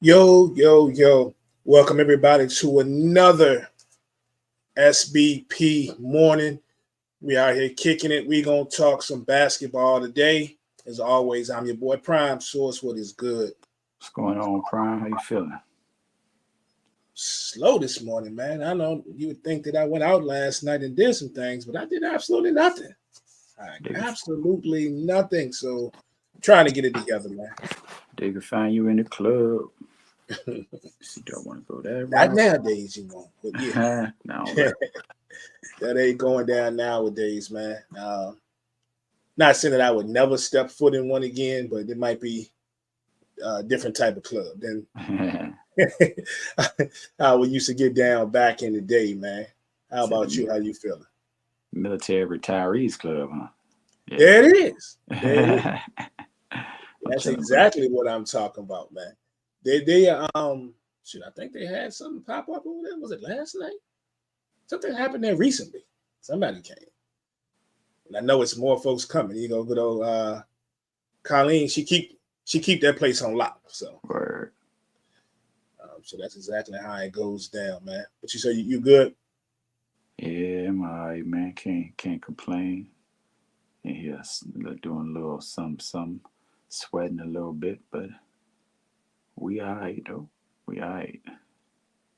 Yo, yo, yo. Welcome everybody to another SBP morning. We out here kicking it. We gonna talk some basketball today. As always, I'm your boy Prime Source. What is good? What's going on, Prime? How you feeling? Slow this morning, man. I know you would think that I went out last night and did some things, but I did absolutely nothing. Absolutely nothing. So I'm trying to get it together, man. They could find you in the club. See, do I want to go that Not route? nowadays, but yeah. No, That ain't going down nowadays, man. Not saying that I would never step foot in one again, but it might be a different type of club than how we used to get down back in the day, man. How about you? How you feeling? Military Retirees Club, huh? Yeah. There it is. I'm That's chilling, exactly what I'm talking about, man. I think they had something pop up over there. Was it last night? Something happened there recently. Somebody came. And I know it's more folks coming. You go, good old Colleen. She keep that place on lock. So, Word. So that's exactly how it goes down, man. But you say you good? Yeah, I'm all right, man. Can't complain. And here doing a little some, sweating a little bit, but we all right though. We all right.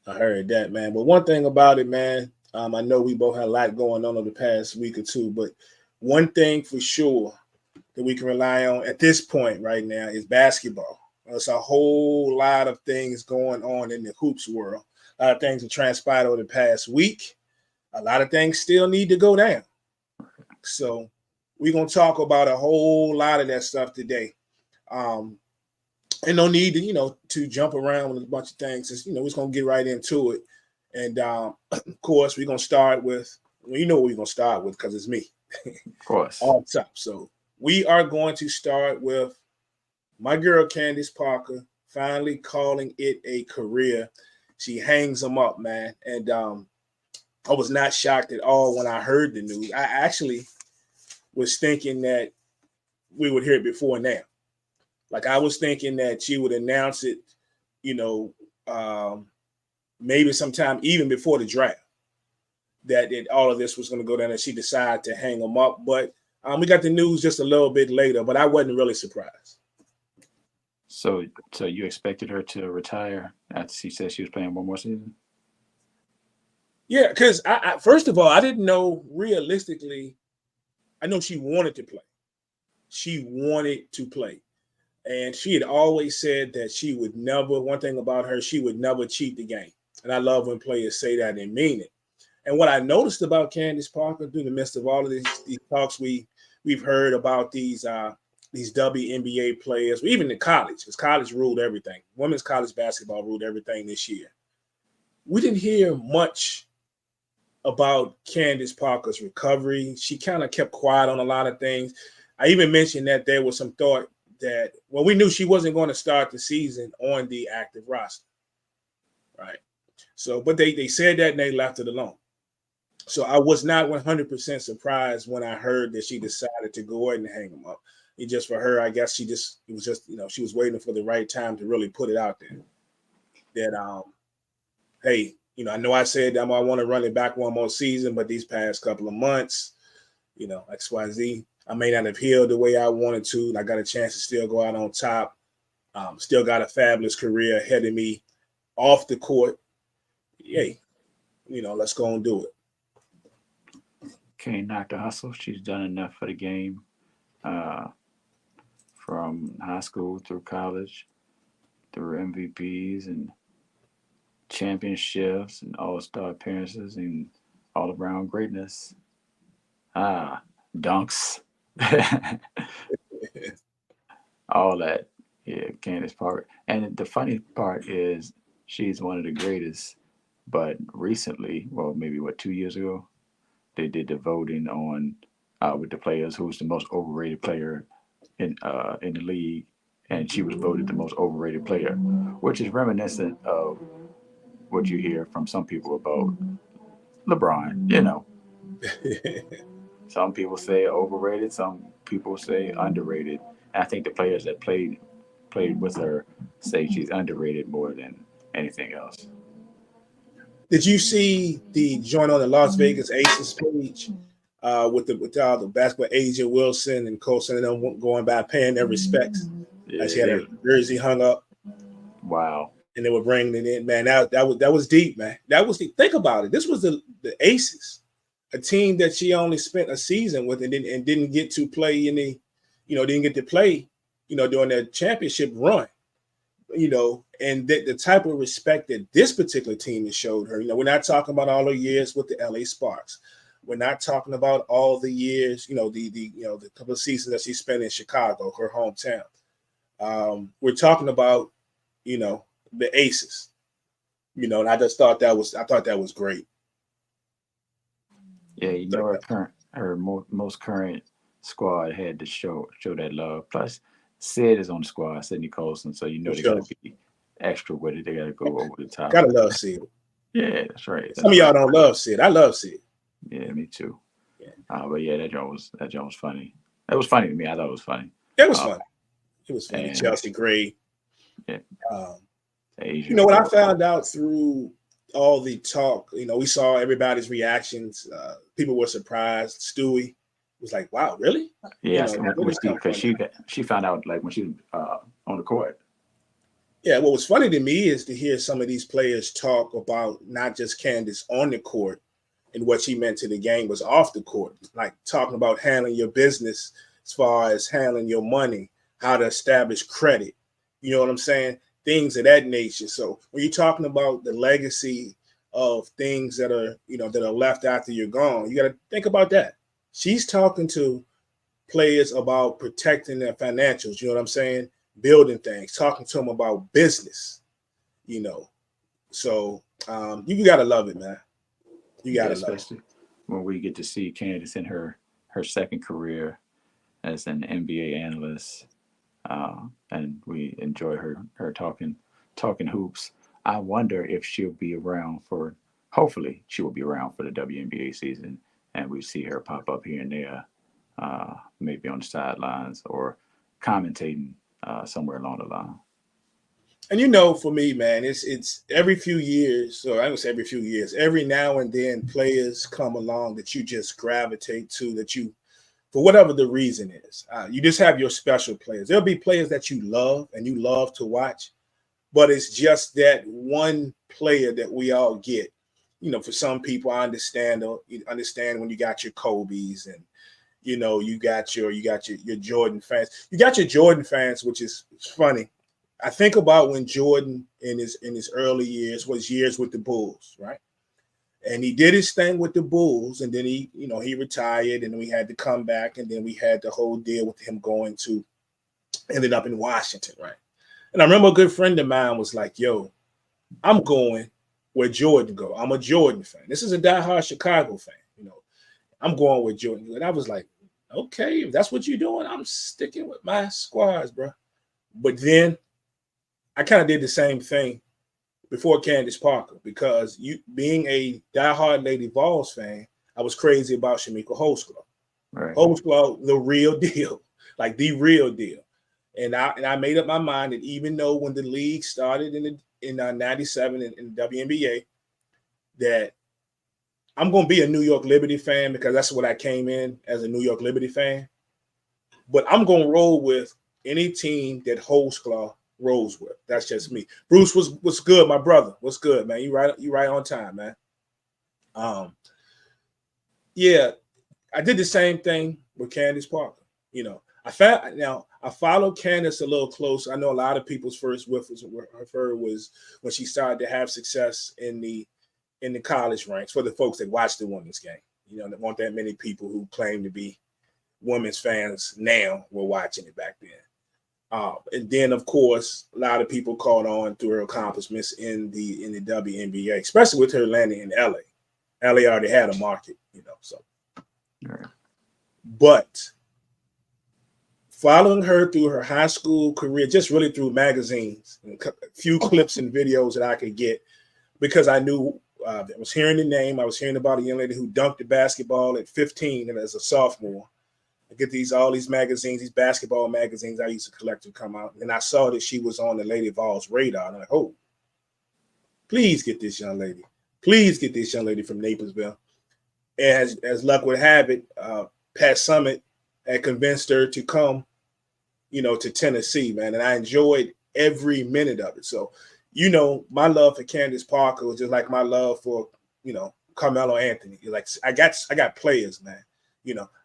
I heard that, man. But one thing about it, man, I know we both had a lot going on over the past week or two, but one thing for sure that we can rely on at this point right now is basketball. There's a whole lot of things going on in the hoops world. A lot of things have transpired over the past week. A lot of things still need to go down. So we're going to talk about a whole lot of that stuff today. And no need to jump around with a bunch of things. We're just going to get right into it. And, of course, we're going to start with, what we're going to start with because it's me. Of course. On top. So we are going to start with my girl, Candace Parker, finally calling it a career. She hangs them up, man. And I was not shocked at all when I heard the news. I actually was thinking that we would hear it before now. Like I was thinking that she would announce it, maybe sometime even before the draft, that all of this was going to go down and she decided to hang them up. But we got the news just a little bit later, but I wasn't really surprised. So you expected her to retire after she said she was playing one more season? Yeah, because I first of all, I didn't know realistically. I know she wanted to play. She wanted to play. And she had always said that she would never, one thing about her, she would never cheat the game. And I love when players say that and mean it. And what I noticed about Candace Parker through the midst of all of these talks we've heard about these WNBA players, or even the college, because college ruled everything. Women's college basketball ruled everything this year. We didn't hear much about Candace Parker's recovery. She kind of kept quiet on a lot of things. I even mentioned that there was some thought that, well, we knew she wasn't going to start the season on the active roster, right? So, but they said that and they left it alone. So I was not 100% surprised when I heard that she decided to go ahead and hang them up. It just for her, I guess she was waiting for the right time to really put it out there. That hey, I know I said that I want to run it back one more season, but these past couple of months, XYZ, I may not have healed the way I wanted to. And I got a chance to still go out on top. Still got a fabulous career ahead of me off the court. Yay. Let's go and do it. Can't knock the hustle. She's done enough for the game, from high school through college, through MVPs and championships and all-star appearances and all-around greatness. Dunks. All that. Yeah, Candace Parker. And the funny part is she's one of the greatest. But recently, well, maybe 2 years ago, they did the voting on with the players who's the most overrated player in the league, and she was voted the most overrated player, which is reminiscent of what you hear from some people about LeBron. Some people say overrated, some people say underrated. And I think the players that played played with her say she's underrated more than anything else. Did you see the joint on the Las Vegas Aces page with all the basketball agent Wilson and Colson and them going by paying their respects? Yeah, She had her jersey hung up. Wow. And they were bringing it in, man. That was deep, man. That was deep. Think about it. This was the Aces, a team that she only spent a season with and didn't get to play didn't get to play, during their championship run, and the type of respect that this particular team has showed her. We're not talking about all the years with the LA Sparks. We're not talking about all the years, the couple of seasons that she spent in Chicago, her hometown. We're talking about, the Aces, and I just thought that was great. Yeah, her most current squad had to show that love. Plus, Sid is on the squad, Sidney Colson, so they got to be extra with it. They got to go over the top. Gotta love Sid. Yeah, that's right. Some of y'all don't love Sid. I love Sid. Yeah, me too. Yeah. But yeah, that joint was funny. That was funny to me. I thought it was funny. It was funny. It was funny. Chelsea Gray. Yeah. What I found out through all the talk, we saw everybody's reactions. People were surprised. Stewie was like, "Wow, really?" Yeah, because she found out like when she was on the court. Yeah, what was funny to me is to hear some of these players talk about not just Candace on the court and what she meant to the game was off the court, like talking about handling your business as far as handling your money, how to establish credit. You know what I'm saying? Things of that nature. So when you're talking about the legacy of things that are, that are left after you're gone, you got to think about that. She's talking to players about protecting their financials. You know what I'm saying? Building things, talking to them about business, So you got to love it, man. You got to love it. Especially when we get to see Candace in her second career as an NBA analyst. And we enjoy her talking hoops. I wonder if she'll be around hopefully she will be around for the WNBA season, and we see her pop up here and there, maybe on the sidelines or commentating somewhere along the line. And for me, man, it's every few years, or I don't say every few years, every now and then players come along that you just gravitate to, that you, for whatever the reason is. You just have your special players. There'll be players that you love and you love to watch, but it's just that one player that we all get. For some people, I understand when you got your Kobe's and you got your Jordan fans. You got your Jordan fans, which is funny. I think about when Jordan in his early years was years with the Bulls, right? And he did his thing with the Bulls, and then he retired, and we had to come back, and then we had the whole deal with him ended up in Washington, right? And I remember a good friend of mine was like, "Yo, I'm going where Jordan go. I'm a Jordan fan. This is a diehard Chicago fan, I'm going with Jordan." And I was like, "Okay, if that's what you're doing, I'm sticking with my squads, bro." But then I kind of did the same thing before Candace Parker, because being a diehard Lady Vols fan, I was crazy about Shamika Holdsclaw. Right. Holdsclaw, the real deal, like the real deal. And I made up my mind that even though when the league started in '97 in the WNBA, that I'm going to be a New York Liberty fan because that's what I came in as, a New York Liberty fan. But I'm going to roll with any team that Holdsclaw rolls with. That's just me. Bruce, what's good, my brother? What's good, man? You right on time, man. Yeah, I did the same thing with Candace Parker. I followed Candace a little close. I know a lot of people's first whiff of her was when she started to have success in the college ranks, for the folks that watch the women's game. There weren't that many people who claim to be women's fans now were watching it back then. And then, of course, a lot of people caught on through her accomplishments in the WNBA, especially with her landing in LA. LA already had a market, so. Right. But following her through her high school career, just really through magazines, and a few clips and videos that I could get, because I knew I was hearing the name. I was hearing about a young lady who dunked the basketball at 15 and as a sophomore. I get all these magazines, these basketball magazines I used to collect to come out. And I saw that she was on the Lady Vols radar. And I'm like, oh, please get this young lady. Please get this young lady from Naplesville. And as luck would have it, Pat Summitt had convinced her to come, to Tennessee, man. And I enjoyed every minute of it. So, my love for Candace Parker was just like my love for, Carmelo Anthony. Like I got players, man.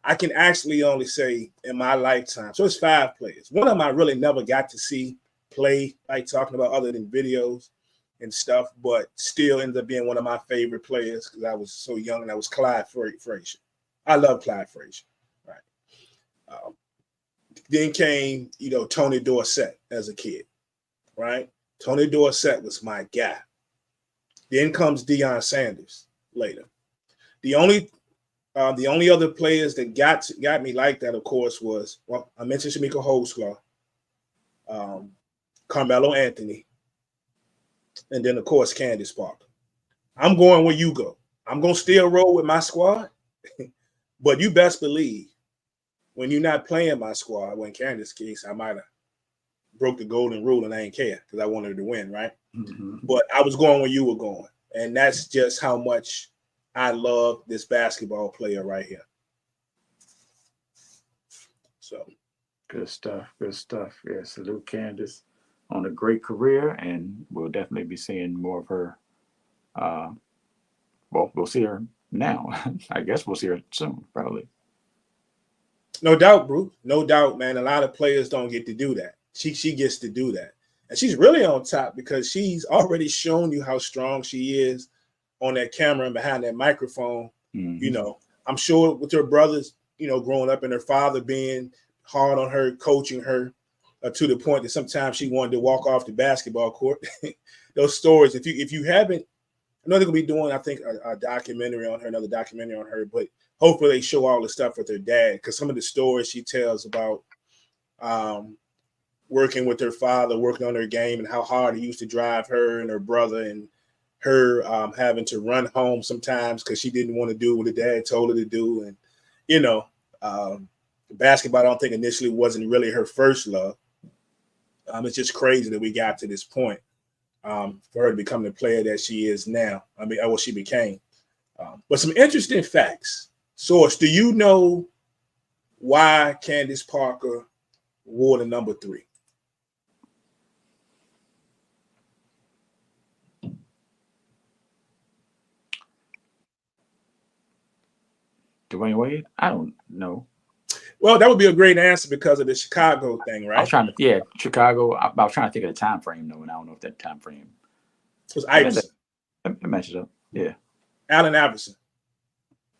I can actually only say in my lifetime. So it's 5 players. One of them I really never got to see play, like talking about other than videos and stuff, but still ended up being one of my favorite players because I was so young, and that was Clyde Frazier. I love Clyde Frazier. Right. Then came, Tony Dorsett as a kid. Right. Tony Dorsett was my guy. Then comes Deion Sanders later. The only other players that got me like that, of course, was, I mentioned Shamika Holdsclaw, Carmelo Anthony, and then, of course, Candace Parker. I'm going where you go. I'm going to still roll with my squad, but you best believe when you're not playing my squad, well, in Candace's case, I might have broke the golden rule and I ain't care because I wanted her to win, right? Mm-hmm. But I was going where you were going, and that's just how much I love this basketball player right here. So good stuff. Good stuff. Yeah, salute Candace on a great career, and we'll definitely be seeing more of her. We'll see her now. I guess we'll see her soon, probably. No doubt, Bruce. No doubt, man. A lot of players don't get to do that. She gets to do that. And she's really on top because she's already shown you how strong she is on that camera and behind that microphone. Mm-hmm. I'm sure with her brothers, growing up and her father being hard on her, coaching her to the point that sometimes she wanted to walk off the basketball court. Those stories, if you haven't, I know they're going to be doing, I think, a documentary on her, another documentary on her, but hopefully they show all the stuff with her dad, because some of the stories she tells about working with her father, working on her game, and how hard he used to drive her and her brother, and her having to run home sometimes because she didn't want to do what her dad told her to do. And, basketball, I don't think initially wasn't really her first love. It's just crazy that we got to this point for her to become the player that she is now. She became. But some interesting facts. Source, do you know why Candace Parker wore the number 3? Dwayne Wade? I don't know. Well, that would be a great answer because of the Chicago thing, right? I was trying to, Chicago. I was trying to think of the time frame, though, and I don't know if that time frame was Iverson. It matches up. Yeah. Allen Iverson.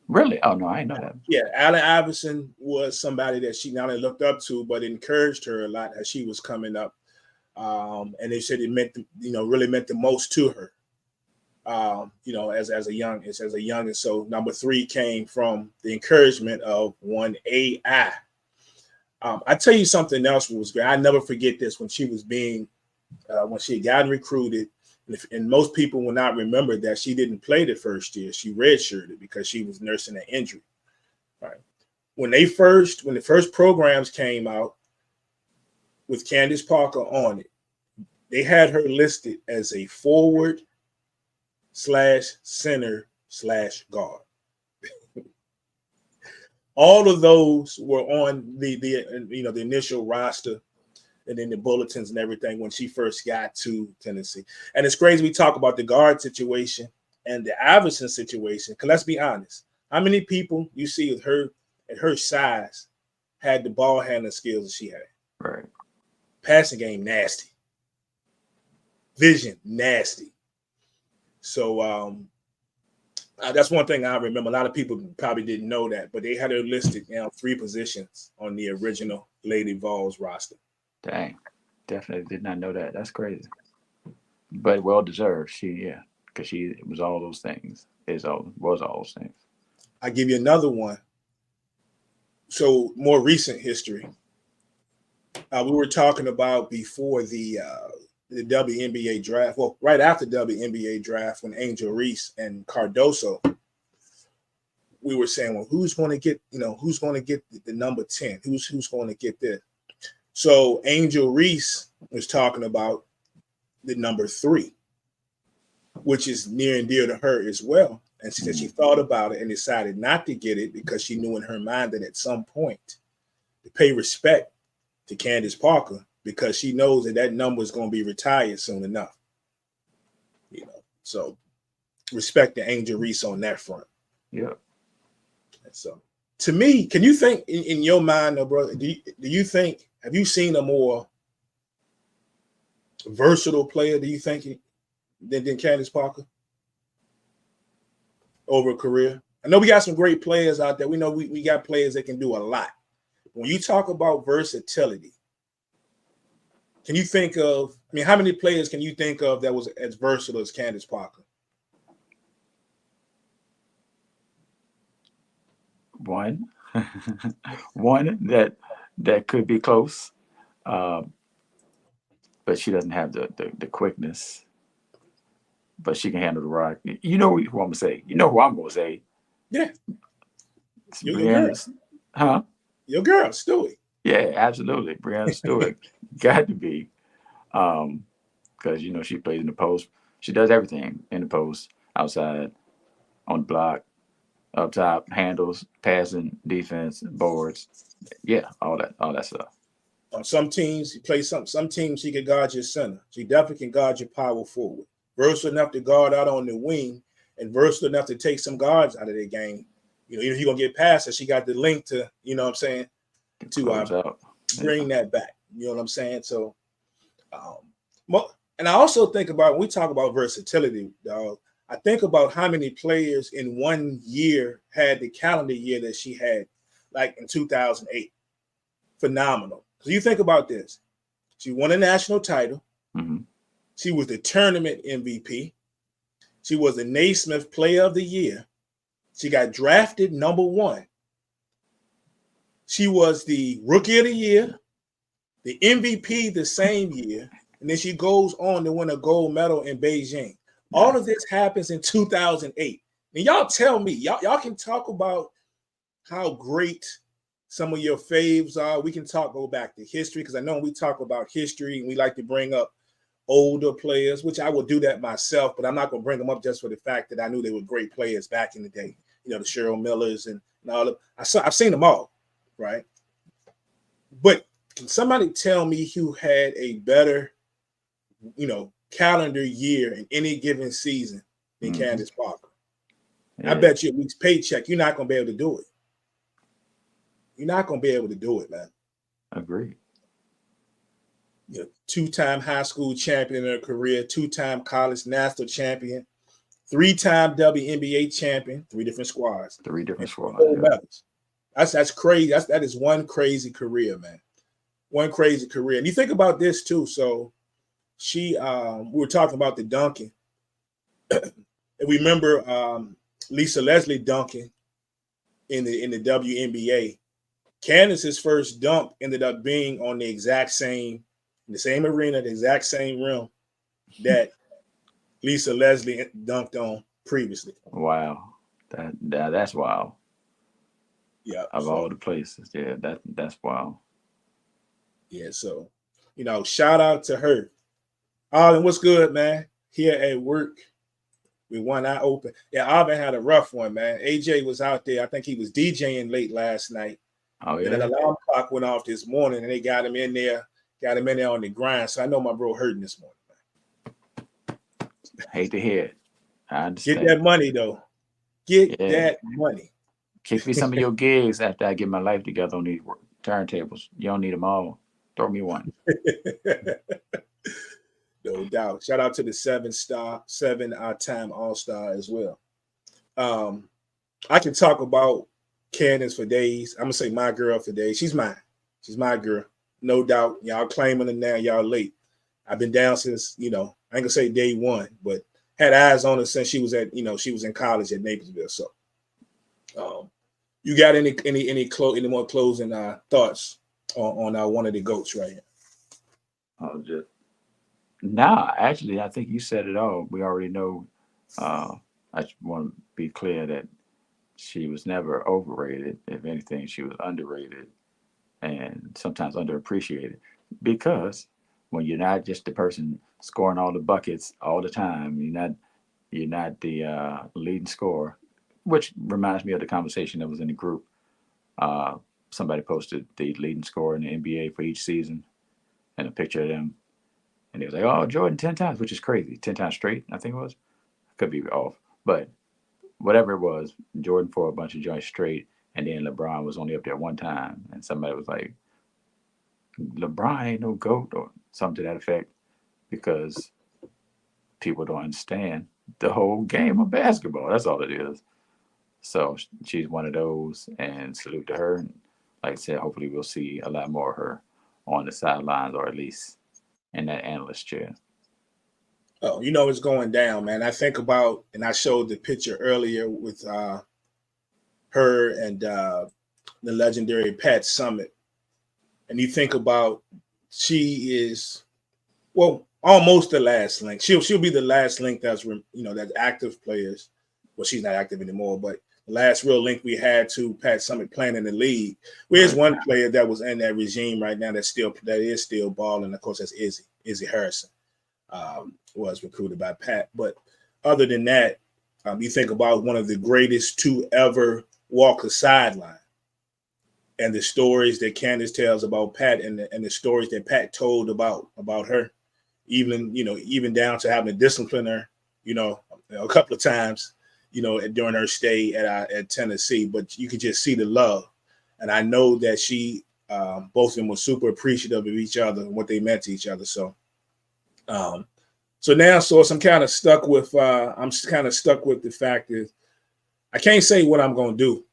Really? Oh, no, I didn't know that. Yeah, Allen Iverson was somebody that she not only looked up to, but encouraged her a lot as she was coming up. And they said it meant, really meant the most to her. As a young, and so number 3 came from the encouragement of one AI. I tell you something else was great. I never forget this when she was being, when she had gotten recruited, and most people will not remember that she didn't play the first year. She redshirted because she was nursing an injury. Right. When the first programs came out with Candace Parker on it, they had her listed as a forward /center/guard. All of those were on the initial roster and then the bulletins and everything when she first got to Tennessee. And it's crazy we talk about the guard situation and the Iverson situation, because let's be honest, how many people you see with her at her size had the ball handling skills that she had? Right. Passing game nasty. Vision nasty. So that's one thing I remember. A lot of people probably didn't know that, but they had her listed 3 positions on the original Lady Vols roster. Dang, definitely did not know that. That's crazy, but well deserved. Because she was all those things. Was all those things. I give you another one. So more recent history. We were talking about before the WNBA draft. Well, right after WNBA draft, when Angel Reese and Cardoso we were saying, well, who's going to get, who's going to get the number 10? Who's going to get this? So Angel Reese was talking about the number 3, which is near and dear to her as well. And she said she thought about it and decided not to get it because she knew in her mind that at some point to pay respect to Candace Parker, because she knows that number is going to be retired soon enough. So respect to Angel Reese on that front. Yeah. So to me, can you think in your mind, though, brother, do you think, have you seen a more versatile player, do you think, than Candace Parker over a career? I know we got some great players out there. We know we got players that can do a lot. When you talk about versatility, can you think of, how many players can you think of that was as versatile as Candace Parker? One. One that could be close. But she doesn't have the quickness. But she can handle the rock. You know who I'm going to say. You know who I'm going to say. Yeah. Your girl. Huh? Your girl, Stewie. Yeah, absolutely. Breanna Stewart got to be. Because, she plays in the post. She does everything in the post, outside, on the block, up top, handles, passing, defense, boards. Yeah, all that stuff. On some teams, you play some teams she can guard your center. She definitely can guard your power forward. Versatile enough to guard out on the wing, and versatile enough to take some guards out of the game. Even if you're going to get past her, she got the length to, to bring that back. You know what I'm saying? So, and I also think about, when we talk about versatility, dog, I think about how many players in 1 year had the calendar year that she had, like in 2008. Phenomenal. So you think about this. She won a national title. Mm-hmm. She was the tournament MVP. She was the Naismith Player of the Year. She got drafted number 1. She was the Rookie of the Year, the MVP the same year, and then she goes on to win a gold medal in Beijing. All of this happens in 2008. And y'all tell me, y'all can talk about how great some of your faves are. We can go back to history, because I know when we talk about history and we like to bring up older players, which I will do that myself, but I'm not going to bring them up just for the fact that I knew they were great players back in the day. The Cheryl Millers and all of. I've seen them all, right? But can somebody tell me who had a better, calendar year in any given season than Candace Parker? Yeah. I bet you a week's paycheck, you're not going to be able to do it. You're not going to be able to do it, man. Agreed. 2-time high school champion in her career, 2-time college national champion, 3-time WNBA champion, 3 different squads. 3 different squads. Yeah. That's crazy. That is one crazy career, man. One crazy career. And you think about this too. So she, we were talking about the dunking. And we remember Lisa Leslie dunking in the WNBA. Candace's first dunk ended up being on the same arena, the exact same rim that Lisa Leslie dunked on previously. Wow. That's wild. Yeah. Of all the places. Yeah, that's wild. Yeah, so shout out to her. Arlen, what's good, man? Here at work, we one eye open. Yeah, Arlen had a rough one, man. AJ was out there. I think he was DJing late last night. Oh, yeah. And an alarm clock went off this morning, and they got him in there on the grind. So I know my bro hurting this morning, man. Hate to hear it. I understand. Get that money, though. Get that money. Kick me some of your gigs after I get my life together on these turntables. You don't need them all. Throw me one. No doubt. Shout out to the 7-time All-Star as well. I can talk about Candace for days. I'm going to say my girl for days. She's mine. She's my girl. No doubt. Y'all claiming her now. Y'all late. I've been down since, I ain't going to say day one, but had eyes on her since she was she was in college at Naperville. So you got any more closing thoughts on one of the GOATs right here? Actually, I think you said it all. We already know. I just want to be clear that she was never overrated. If anything, she was underrated and sometimes underappreciated because when you're not just the person scoring all the buckets all the time, you're not the leading scorer, which reminds me of the conversation that was in the group. Uh, Somebody posted the leading scorer in the NBA for each season and a picture of them, and they was like, "Oh, Jordan 10 times," which is crazy, 10 times straight. I think it was. Could be off, but whatever it was, Jordan for a bunch of joints straight, and then LeBron was only up there one time, and somebody was like, "LeBron ain't no goat" or something to that effect, because people don't understand the whole game of basketball. That's all it is. So she's one of those, and salute to her. And like I said, hopefully we'll see a lot more of her on the sidelines, or at least in that analyst chair. Oh, it's going down, man. I think about, and I showed the picture earlier with her and the legendary Pat Summit. And you think about, she is, well, almost the last link. She'll be the last link that's active players. Well, she's not active anymore, but the last real link we had to Pat Summit playing in the league. Where's one player that was in that regime right now that is still balling? Of course, that's Izzy Harrison. Was recruited by Pat. But other than that, you think about one of the greatest to ever walk a sideline, and the stories that Candace tells about Pat, and the stories that Pat told about her, even down to having to discipline her, a couple of times, during her stay at Tennessee. But you could just see the love, and I know that both of them were super appreciative of each other and what they meant to each other. So. So now, I'm kind of stuck with. The fact that I can't say what I'm going to do,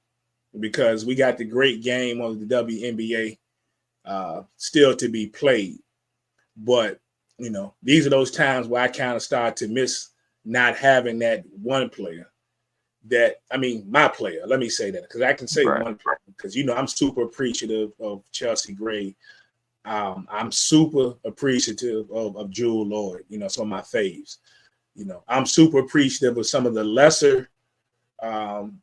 because we got the great game on the WNBA still to be played. But these are those times where I kind of start to miss not having that one player. My player. Let me say that, because I can say Right. one player, because I'm super appreciative of Chelsea Gray. I'm super appreciative of Jewel Lloyd, some of my faves. I'm super appreciative of some of the lesser known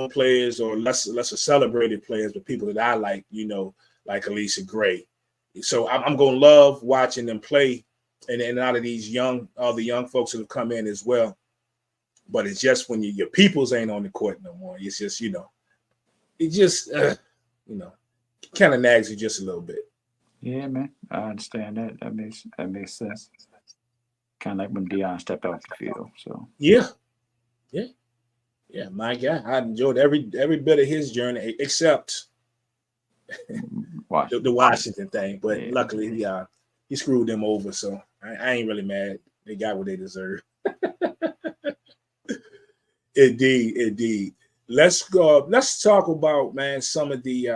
players, or lesser celebrated players, but people that I like, like Alicia Gray. So I'm going to love watching them play, and a lot of all the young folks that have come in as well. But it's just when your peoples ain't on the court no more. It's just, it just, kind of nags you just a little bit. Yeah, man, I understand that. That makes sense. Kind of like when Dion stepped off the field. So Yeah. My guy, I enjoyed every bit of his journey, except the Washington thing. But luckily, he screwed them over, so I ain't really mad. They got what they deserve. Indeed. Let's go. Let's talk about, man, some of the.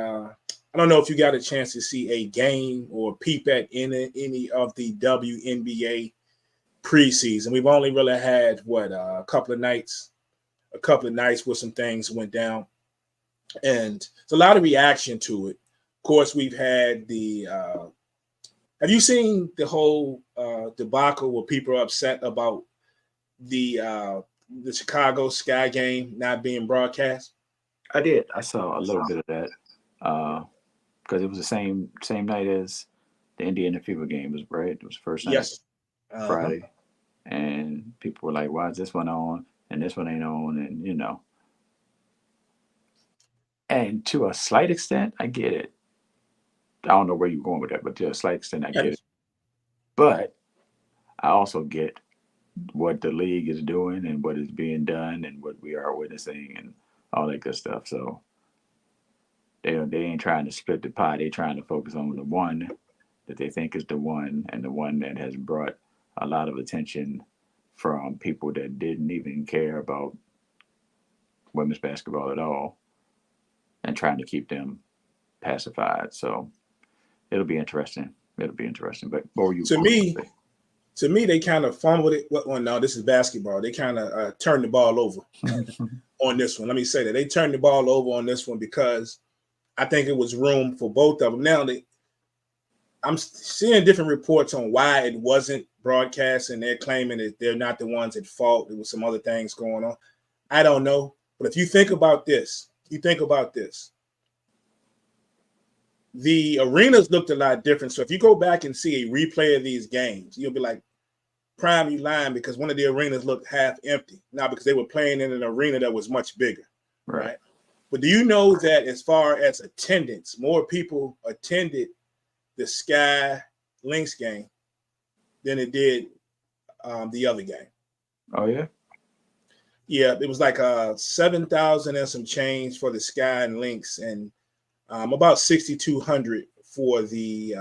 I don't know if you got a chance to see a game or peep at any of the WNBA preseason. We've only really had a couple of nights where some things went down, and it's a lot of reaction to it. Of course, we've had the. Have you seen the whole debacle where people are upset about the Chicago Sky game not being broadcast? I did. I saw a little bit of that because it was the same night as the Indiana Fever game was, right? It was first night, Yes. Friday, and people were like, "Why is this one on and this one ain't on?" And to a slight extent, I get it. I don't know where you're going with that, but to a slight extent, I get it. But I also get what the league is doing and what is being done and what we are witnessing and all that good stuff. So they ain't trying to split the pie. They're trying to focus on the one that they think is the one, and the one that has brought a lot of attention from people that didn't even care about women's basketball at all, and trying to keep them pacified. So it'll be interesting. But what were you To going me, to say? they kind of fumbled it. Well, no, this is basketball. They kind of turned the ball over on this one. Let me say that they turned the ball over on this one because I think it was room for both of them. Now, I'm seeing different reports on why it wasn't broadcast, and they're claiming that they're not the ones at fault. There was some other things going on. I don't know, But if you think about this, the arenas looked a lot different. So if you go back and see a replay of these games, you'll be like, Prime, you lying, because one of the arenas looked half empty. Now, because they were playing in an arena that was much bigger, right? But do you know that as far as attendance, more people attended the Sky Lynx game than it did the other game? Oh, yeah? Yeah, it was like 7,000 and some change for the Sky and Lynx, and about 6,200 for the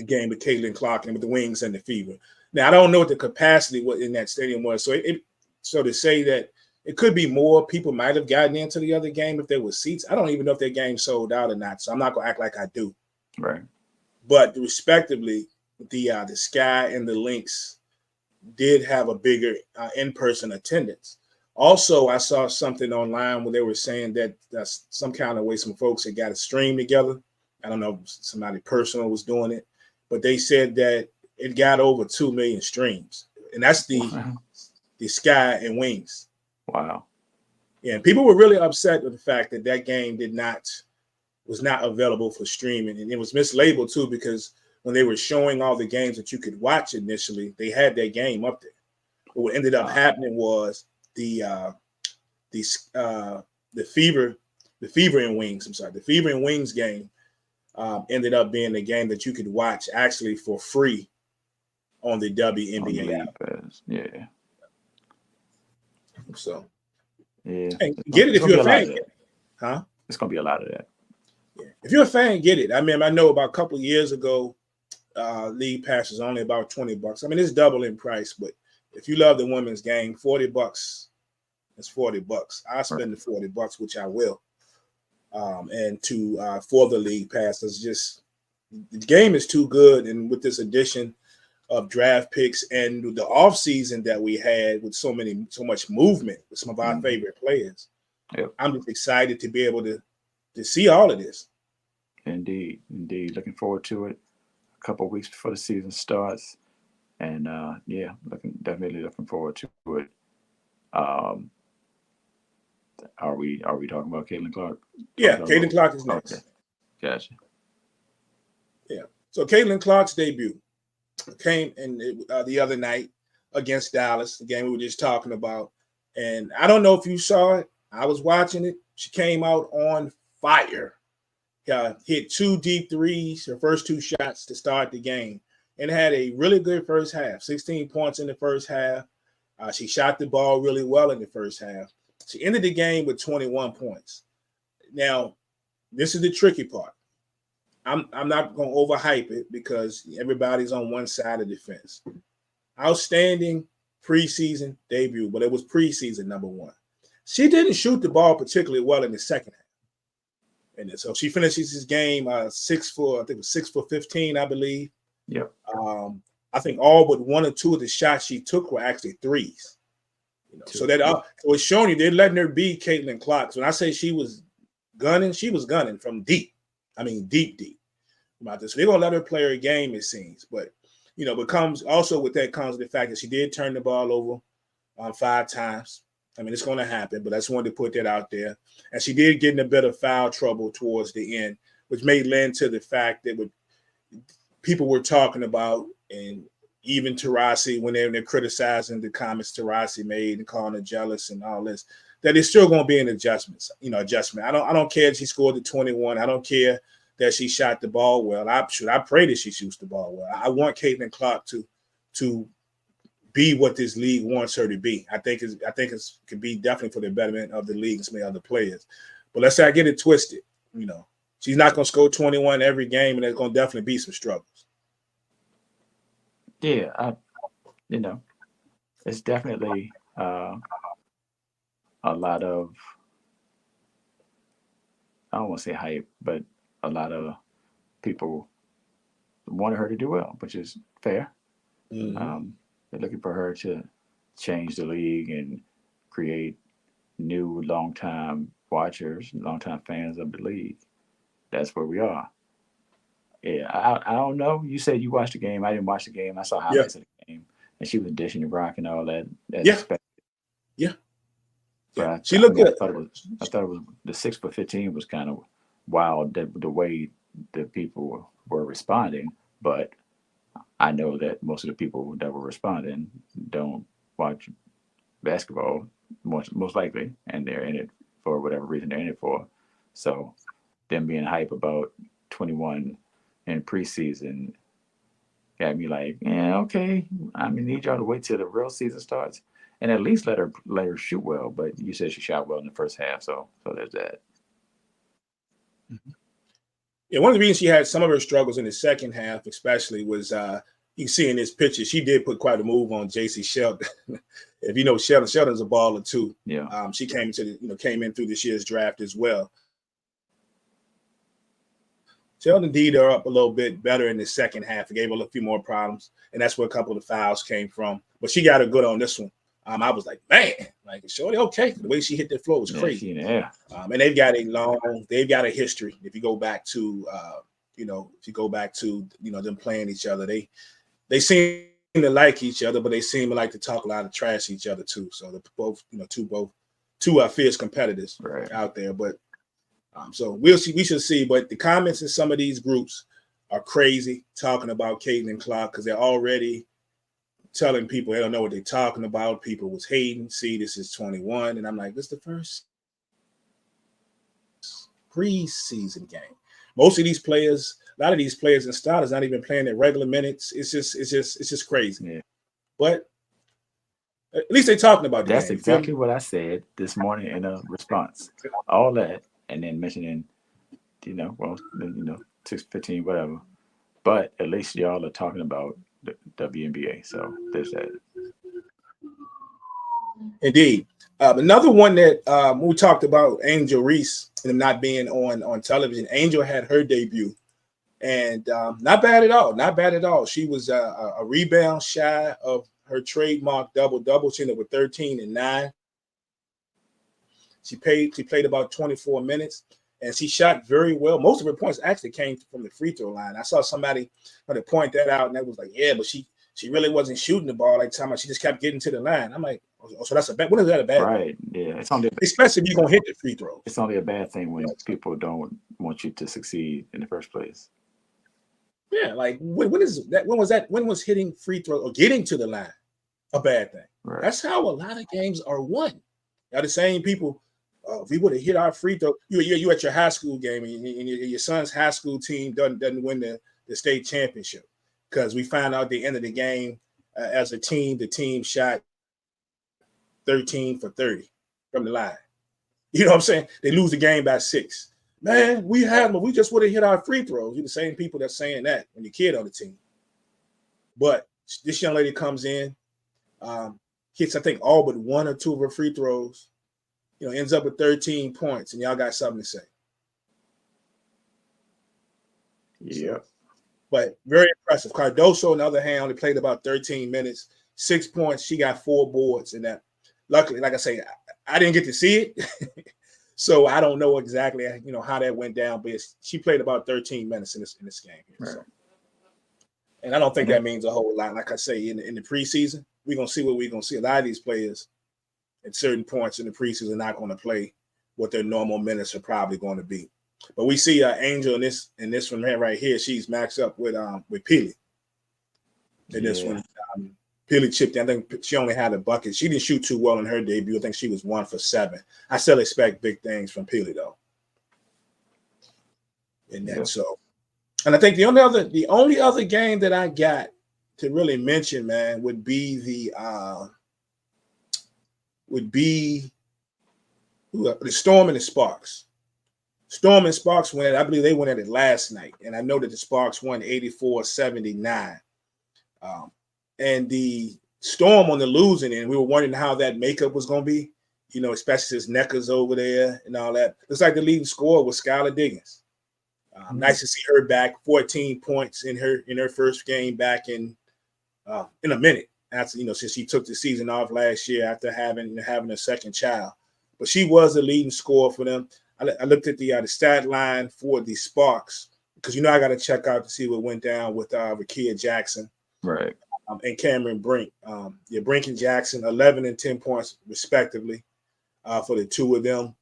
game with Caitlin Clark and with the Wings and the Fever. Now, I don't know what the capacity was in that stadium was, so to say that it could be more people might have gotten into the other game if there were seats. I don't even know if their game sold out or not, so I'm not going to act like I do. Right. But respectively, the Sky and the Lynx did have a bigger in-person attendance. Also, I saw something online where they were saying that that's some kind of way some folks had got a stream together. I don't know if somebody personal was doing it, but they said that it got over 2 million streams, and that's the Sky and Wings. Wow. Yeah, and people were really upset with the fact that that game was not available for streaming, and it was mislabeled too, because when they were showing all the games that you could watch initially, they had that game up there. But what ended up happening was the Fever and Wings. I'm sorry, the Fever and Wings game ended up being the game that you could watch actually for free on the WNBA app. Yeah. So, yeah, hey, get it if you're a fan. Huh? It's gonna be a lot of that. Yeah. If you're a fan, get it. I mean, I know about a couple of years ago, league pass is only about $20. I mean, it's double in price, but if you love the women's game, $40 is $40. I spend the $40, which I will. And for the league pass, it's just the game is too good, and with this addition of draft picks and the offseason that we had with so much movement with some of our favorite players, I'm just excited to be able to see all of this. Indeed. Looking forward to it. A couple of weeks before the season starts, and definitely looking forward to it. Are we talking about Caitlin Clark? Yeah, Caitlin Clark is next. Okay. Gotcha. Yeah. So Caitlin Clark's debut came in the other night against Dallas, the game we were just talking about. And I don't know if you saw it. I was watching it. She came out on fire. Hit 2 deep threes, her first 2 shots to start the game, and had a really good first half. 16 points in the first half. She shot the ball really well in the first half. She ended the game with 21 points. Now, this is the tricky part. I'm not going to overhype it because everybody's on one side of the fence. Outstanding preseason debut, but it was preseason number 1. She didn't shoot the ball particularly well in the second half. And so she finishes this game 6 for 15, I believe. Yep. I think all but 1 or 2 of the shots she took were actually threes. So it's showing you they're letting her be Caitlin Clark. So when I say she was gunning from deep. I mean, deep about this. So they're gonna let her play her game, it seems. But comes the fact that she did turn the ball over 5 times. I mean, it's going to happen, but I just wanted to put that out there. And she did get in a bit of foul trouble towards the end, which may lend to the fact that people were talking about, and even Taurasi, when they're criticizing the comments Taurasi made and calling her jealous and all this, that it's still going to be an adjustment. I don't care if she scored the 21. I don't care that she shot the ball well. I pray that she shoots the ball well. I want Caitlin Clark to be what this league wants her to be. I think it could be definitely for the betterment of the league and some of the other players. But let's say I get it twisted. She's not going to score 21 every game, and there's going to definitely be some struggles. Yeah, it's definitely a lot of, I don't want to say hype, but a lot of people wanted her to do well, which is fair. Mm-hmm. They're looking for her to change the league and create new long-time watchers, long-time fans of the league. That's where we are. Yeah, I don't know. You said you watched the game. I didn't watch the game. I saw highlights of the game, and she was dishing the rock and all that. Yeah. Yeah. But She looked good. I thought it was the 6 for 15 was kind of wild the way the people were responding. But I know that most of the people that were responding don't watch basketball most likely, and they're in it for whatever reason they're in it for. So them being hype about 21 in preseason got me like, yeah, okay. I mean, need y'all to wait till the real season starts and at least let her shoot well. But you said she shot well in the first half, so there's that. Yeah, one of the reasons she had some of her struggles in the second half, especially, was you see in this picture, she did put quite a move on JC Sheldon. If you know Sheldon's a baller too. Yeah. She came in through this year's draft as well. Sheldon D'd her up a little bit better in the second half. It gave her a few more problems, and that's where a couple of the fouls came from. But she got her good on this one. I was like, man, like Shorty, okay. The way she hit the floor was crazy. Yeah. And they've got a history. If you go back to, them playing each other, they seem to like each other, but they seem to like to talk a lot of trash to each other too. So they're both, two fierce competitors out there. But so we should see. But the comments in some of these groups are crazy, talking about Caitlin Clark because they're already telling people they don't know what they're talking about. People was hating. See, this is 21. And I'm like, this is the first preseason game. Most of these players, a lot of these players and starters not even playing their regular minutes. It's just crazy. Yeah. But at least they're talking about That's exactly what I said this morning in a response. All that, and then mentioning, 6-15, whatever. But at least y'all are talking about the WNBA. So there's that. Indeed. Another one that we talked about, Angel Reese, and him not being on television. Angel had her debut, and not bad at all. Not bad at all. She was a rebound shy of her trademark double-double. She ended up with 13 and 9. She played about 24 minutes, and she shot very well. Most of her points actually came from the free throw line. I saw somebody point that out, and that was like, yeah, but she really wasn't shooting the ball like time. She just kept getting to the line. I'm like, oh, so that's a bad. When is that a bad? Right. Thing? Yeah. It's only especially if you're gonna hit the free throws. It's only a bad thing when people don't want you to succeed in the first place. Yeah, like when is that? When was that? When was hitting free throw or getting to the line a bad thing? Right. That's how a lot of games are won. Now the same people. If we would have hit our free throw, you at your high school game, and your son's high school team doesn't win the state championship because we found out at the end of the game as a team, the team shot 13 for 30 from the line. You know what I'm saying? They lose the game by 6. Man, we just would have hit our free throws. You're the same people that's saying that when your kid on the team. But this young lady comes in, hits I think all but 1 or 2 of her free throws. Ends up with 13 points, and y'all got something to say. Yeah. But very impressive. Cardoso, on the other hand, only played about 13 minutes, 6 points. She got 4 boards in that. Luckily, like I say, I didn't get to see it. So I don't know exactly, how that went down, but she played about 13 minutes in this game. Right. So. And I don't think that means a whole lot. Like I say, in the preseason, we're going to see what we're going to see. A lot of these players at certain points in the preseason are not going to play what their normal minutes are probably going to be. But we see Angel in this one right here. She's maxed up with Peely. In this one, Peely chipped in. I think she only had a bucket. She didn't shoot too well in her debut. I think she was 1 for 7. I still expect big things from Peely though. And then and I think the only other game that I got to really mention, man, would be the Storm and the Sparks. Storm and Sparks went. I believe they went at it last night, and I know that the Sparks won 84-79. And the Storm on the losing end, we were wondering how that makeup was going to be. Especially since Necker's over there and all that. Looks like the leading scorer was Skylar Diggins. Nice to see her back. 14 points in her first game back in a minute. After since she took the season off last year after having a second child, but she was the leading scorer for them. I looked at the stat line for the Sparks because I got to check out to see what went down with Rakia Jackson, right, and Cameron Brink. Brink and Jackson 11 and 10 points respectively. for the two of them.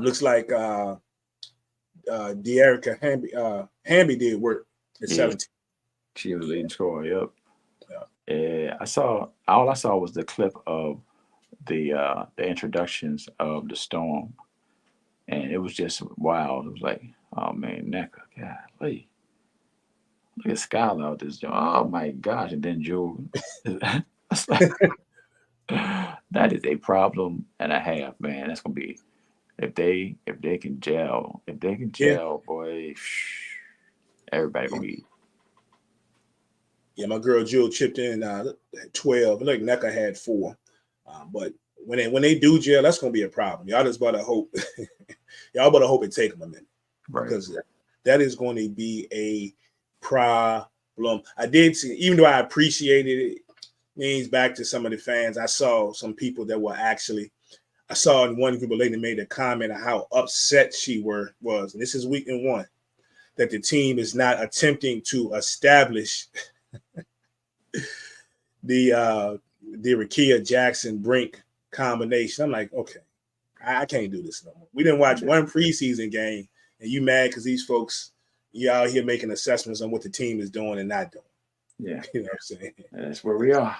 Looks like De'Erica Hamby did work at Yeah, 17. she was Yeah, leading scorer. Yep. yeah, Yeah, all I saw was the clip of the introductions of the Storm, and it was just wild. It was like, oh man, Necker, golly, look at Skylar out this joint. Oh my gosh, and then Jewel. It's like, that is a problem and a half, man. That's gonna be if they can yeah, gel, boy, everybody yeah. gonna be Yeah, my girl Jill chipped in at 12. Look, Neca had 4. But when they do jail, that's gonna be a problem. Y'all just better hope. Y'all better hope it take them a minute right. because that is going to be a problem. I did see, even though I appreciated it, means back to some of the fans. I saw some people that were actually. I saw in one group of ladies made a comment of how upset she was, and this is week in 1, that the team is not attempting to establish the Rakia Jackson Brink combination. I'm like, okay, I can't do this no more. We didn't watch one preseason game, and you mad because these folks you out here making assessments on what the team is doing and not doing. Yeah, You know what I'm saying? that's where we are.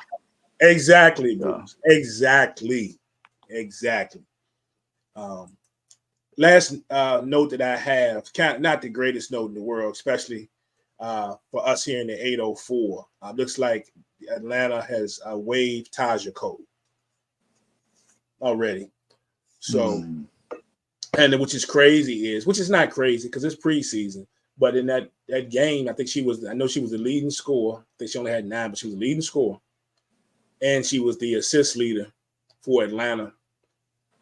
Exactly, So, Bruce. Exactly. Um, Last note that I have, not the greatest note in the world, especially for us here in the 804. Looks like Atlanta has waived Taja Cole already. So, hmm, and which is not crazy because it's preseason. But in that game, I know she was the leading scorer. I think she only had 9, but she was the leading scorer. And she was the assist leader for Atlanta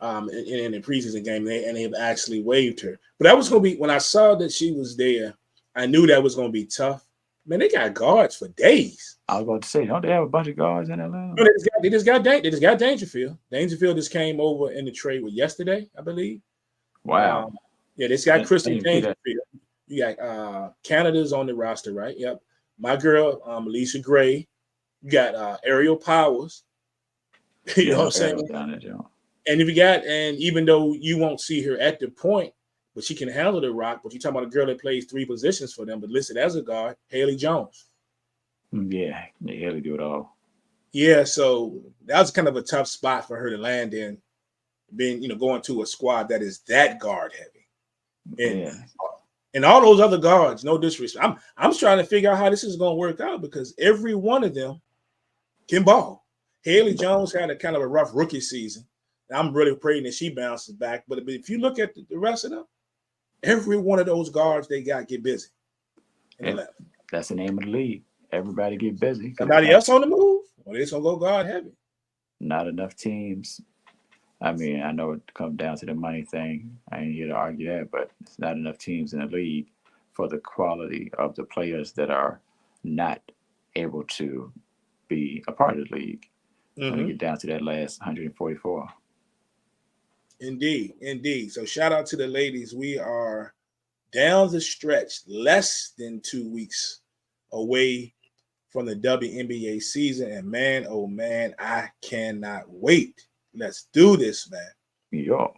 in the preseason game, and they've actually waived her. But that was going to be, when I saw that she was there, I knew that was going to be tough. Man, they got guards for days. I was about to say, don't they have a bunch of guards in Atlanta? No, they just got Dangerfield. Dangerfield just came over in the trade with yesterday, I believe. Wow, Yeah, they just got I Kristen didn't see that. Dangerfield. You got Canada's on the roster, right? Yep. My girl, Lisa Gray. You got Ariel Powers. You Yeah, know I what know I'm Arrow saying? down there, Joe. And even though you won't see her at the point, but she can handle the rock. But you're talking about a girl that plays 3 positions for them, but listed as a guard, Haley Jones. Yeah, they hardly do it all. Yeah, so that was kind of a tough spot for her to land in, being going to a squad that is that guard heavy, and Yeah, and all those other guards. No disrespect, I'm trying to figure out how this is going to work out because every one of them can ball. Haley Jones had a kind of a rough rookie season. I'm really praying that she bounces back. But if you look at the rest of them, every one of those guards they got get busy in the and left. that's the name of the league. Everybody get busy because Somebody else on the move, well, they're gonna go guard heavy. not enough teams. I mean, I know it comes down to the money thing. I ain't here to argue that, but it's not enough teams in the league for the quality of the players that are not able to be a part of the league when we Mm-hmm. get down to that last 144. Indeed. So shout out to the ladies. We are down the stretch, less than 2 weeks away from the WNBA season. And man, oh man, I cannot wait. Let's do this, man. Yo,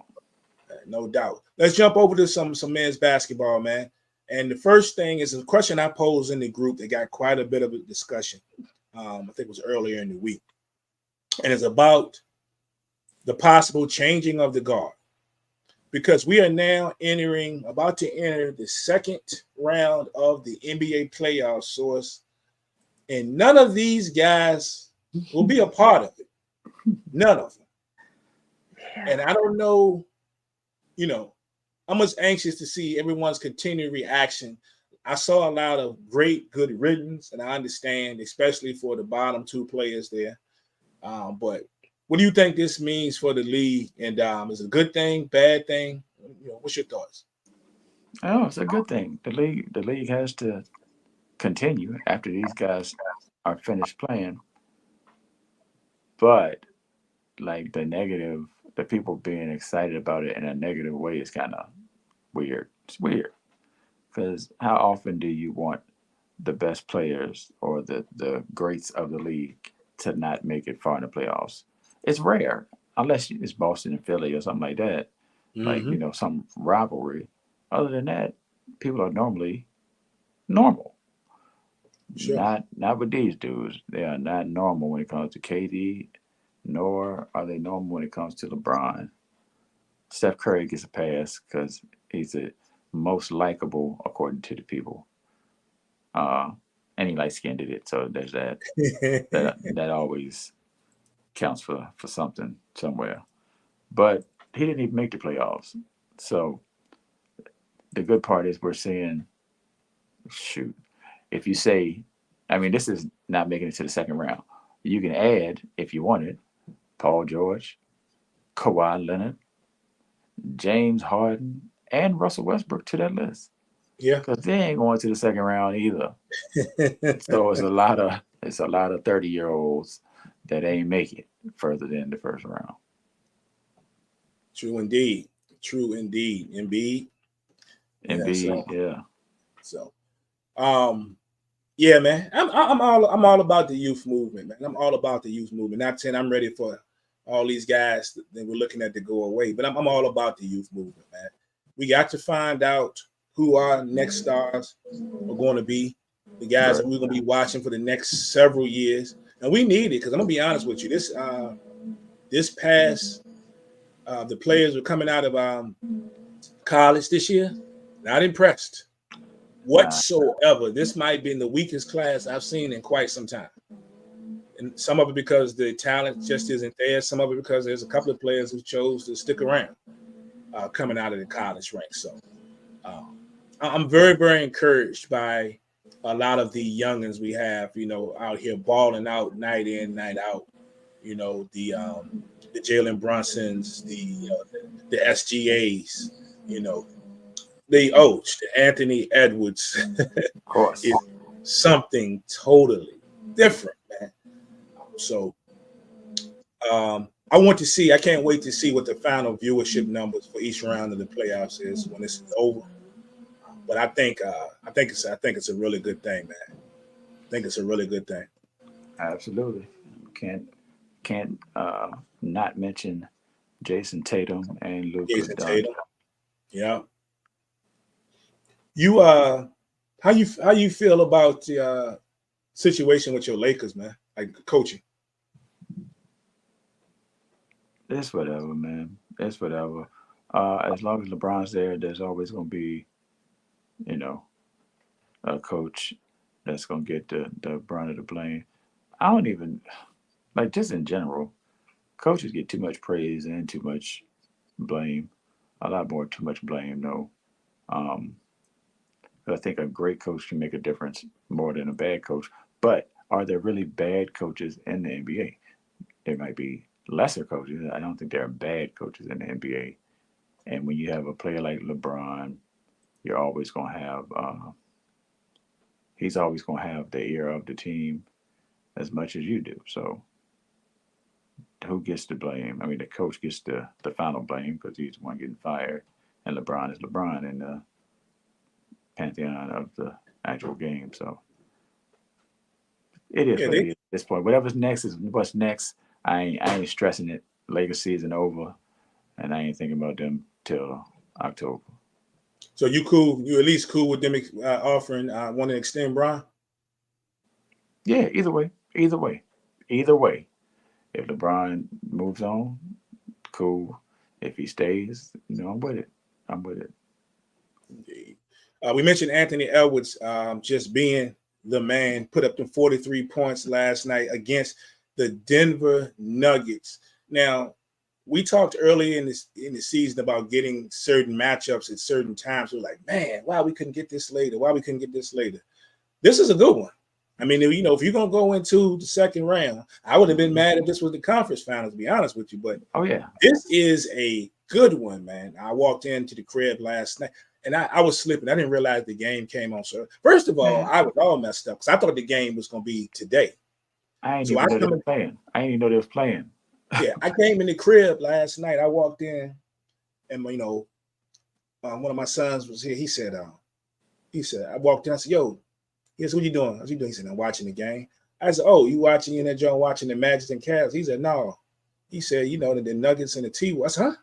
No doubt. Let's jump over to some men's basketball, man. And the first thing is a question I posed in the group that got quite a bit of a discussion. I think it was earlier in the week. And it's about the possible changing of the guard. Because we are now about to enter the second round of the NBA playoff source. And none of these guys will be a part of it. None of them. And I don't know, I'm just anxious to see everyone's continued reaction. I saw a lot of great, good riddance, and I understand, especially for the bottom 2 players there. But what do you think this means for the league? And is it a good thing, bad thing? What's your thoughts? oh, it's a good thing. The league has to continue after these guys are finished playing. But like the people being excited about it in a negative way is kind of weird. It's weird because how often do you want the best players or the greats of the league to not make it far in the playoffs? It's rare. unless it's Boston and Philly or something like that, like Mm-hmm. some rivalry. Other than that, people are normally normal. Sure. Not with these dudes. They are not normal when it comes to KD, nor are they normal when it comes to LeBron. Steph Curry gets a pass because he's the most likable according to the people. Uh, and he light skinned it, so there's that. That always counts for something somewhere. But he didn't even make the playoffs. So the good part is we're seeing, shoot, if you say, I mean, this is not making it to the second round. You can add, if you wanted, Paul George, Kawhi Leonard, James Harden, and Russell Westbrook to that list Yeah. because they ain't going to the second round either. So it's a lot of 30-year-olds that ain't make it further than the first round. True indeed. True indeed. Embiid. Yeah. Embiid, So yeah, so um yeah, man. I'm all about the youth movement, man. I'm all about the youth movement. Not saying I'm ready for all these guys that we're looking at to go away, but I'm all about the youth movement, man. We got to find out who our next stars are going to be, the guys right. that we're going to be watching for the next several years, and we need it because I'm gonna be honest with you. This past the players were coming out of college this year. Not impressed Nah, whatsoever. This might have been the weakest class I've seen in quite some time. And some of it because the talent just isn't there. Some of it because there's a couple of players who chose to stick around coming out of the college ranks. So uh, I'm very, very encouraged by a lot of the youngins we have, out here balling out night in, night out. The Jalen Brunsons, the SGAs, you know, the Anthony Edwards of course. is something totally different, man. So I want to see. I can't wait to see what the final viewership numbers for each round of the playoffs is when this is over. But I think it's a really good thing, man. I think it's a really good thing. Absolutely. Can't not mention Jason Tatum and Luka Jason Doncic. Tatum. Yeah. You how you feel about the situation with your Lakers, man? Like coaching. It's whatever, man. It's whatever. As long as LeBron's there, there's always gonna be, you know, a coach that's gonna get the brunt of the blame. I don't even like just in general. Coaches get too much praise and too much blame. A lot more too much blame though. Um, I think a great coach can make a difference more than a bad coach. But are there really bad coaches in the NBA? There might be lesser coaches. I don't think there are bad coaches in the NBA. And when you have a player like LeBron, you're always going to have, he's always going to have the ear of the team as much as you do. So who gets the blame? I mean, the coach gets the final blame because he's the one getting fired. And LeBron is LeBron in the pantheon of the actual game. So it is Yeah, what it is at this point. Whatever's next is what's next. I ain't stressing it. Lakers season over, and I ain't thinking about them till October. so you cool? You at least cool with them offering want to extend Brian? Yeah, either way. If LeBron moves on, cool. If he stays, I'm with it. I'm with it. Indeed. We mentioned Anthony Edwards just being the man, put up them 43 points last night against the Denver Nuggets. Now, we talked earlier in the season about getting certain matchups at certain times. We're like, man, why we couldn't get this later? Why we couldn't get this later? This is a good one. I mean, if you're gonna go into the second round, I would have been mad if this was the conference finals, to be honest with you. But Oh yeah, this is a good one, man. I walked into the crib last night and I was slipping. I didn't realize the game came on. So first of all, man. I was all messed up because I thought the game was gonna be today. I ain't So I even know they come were in, playing. I ain't even know they was playing. yeah, I came in the crib last night. I walked in and one of my sons was here. He said, I walked in. I said, yo, he said, what you doing? He said, I'm watching the game. I said, oh, you watching in that joint watching the Magic and Cavs? He said, no, He said, you know, the Nuggets and the T-Wolves. Huh?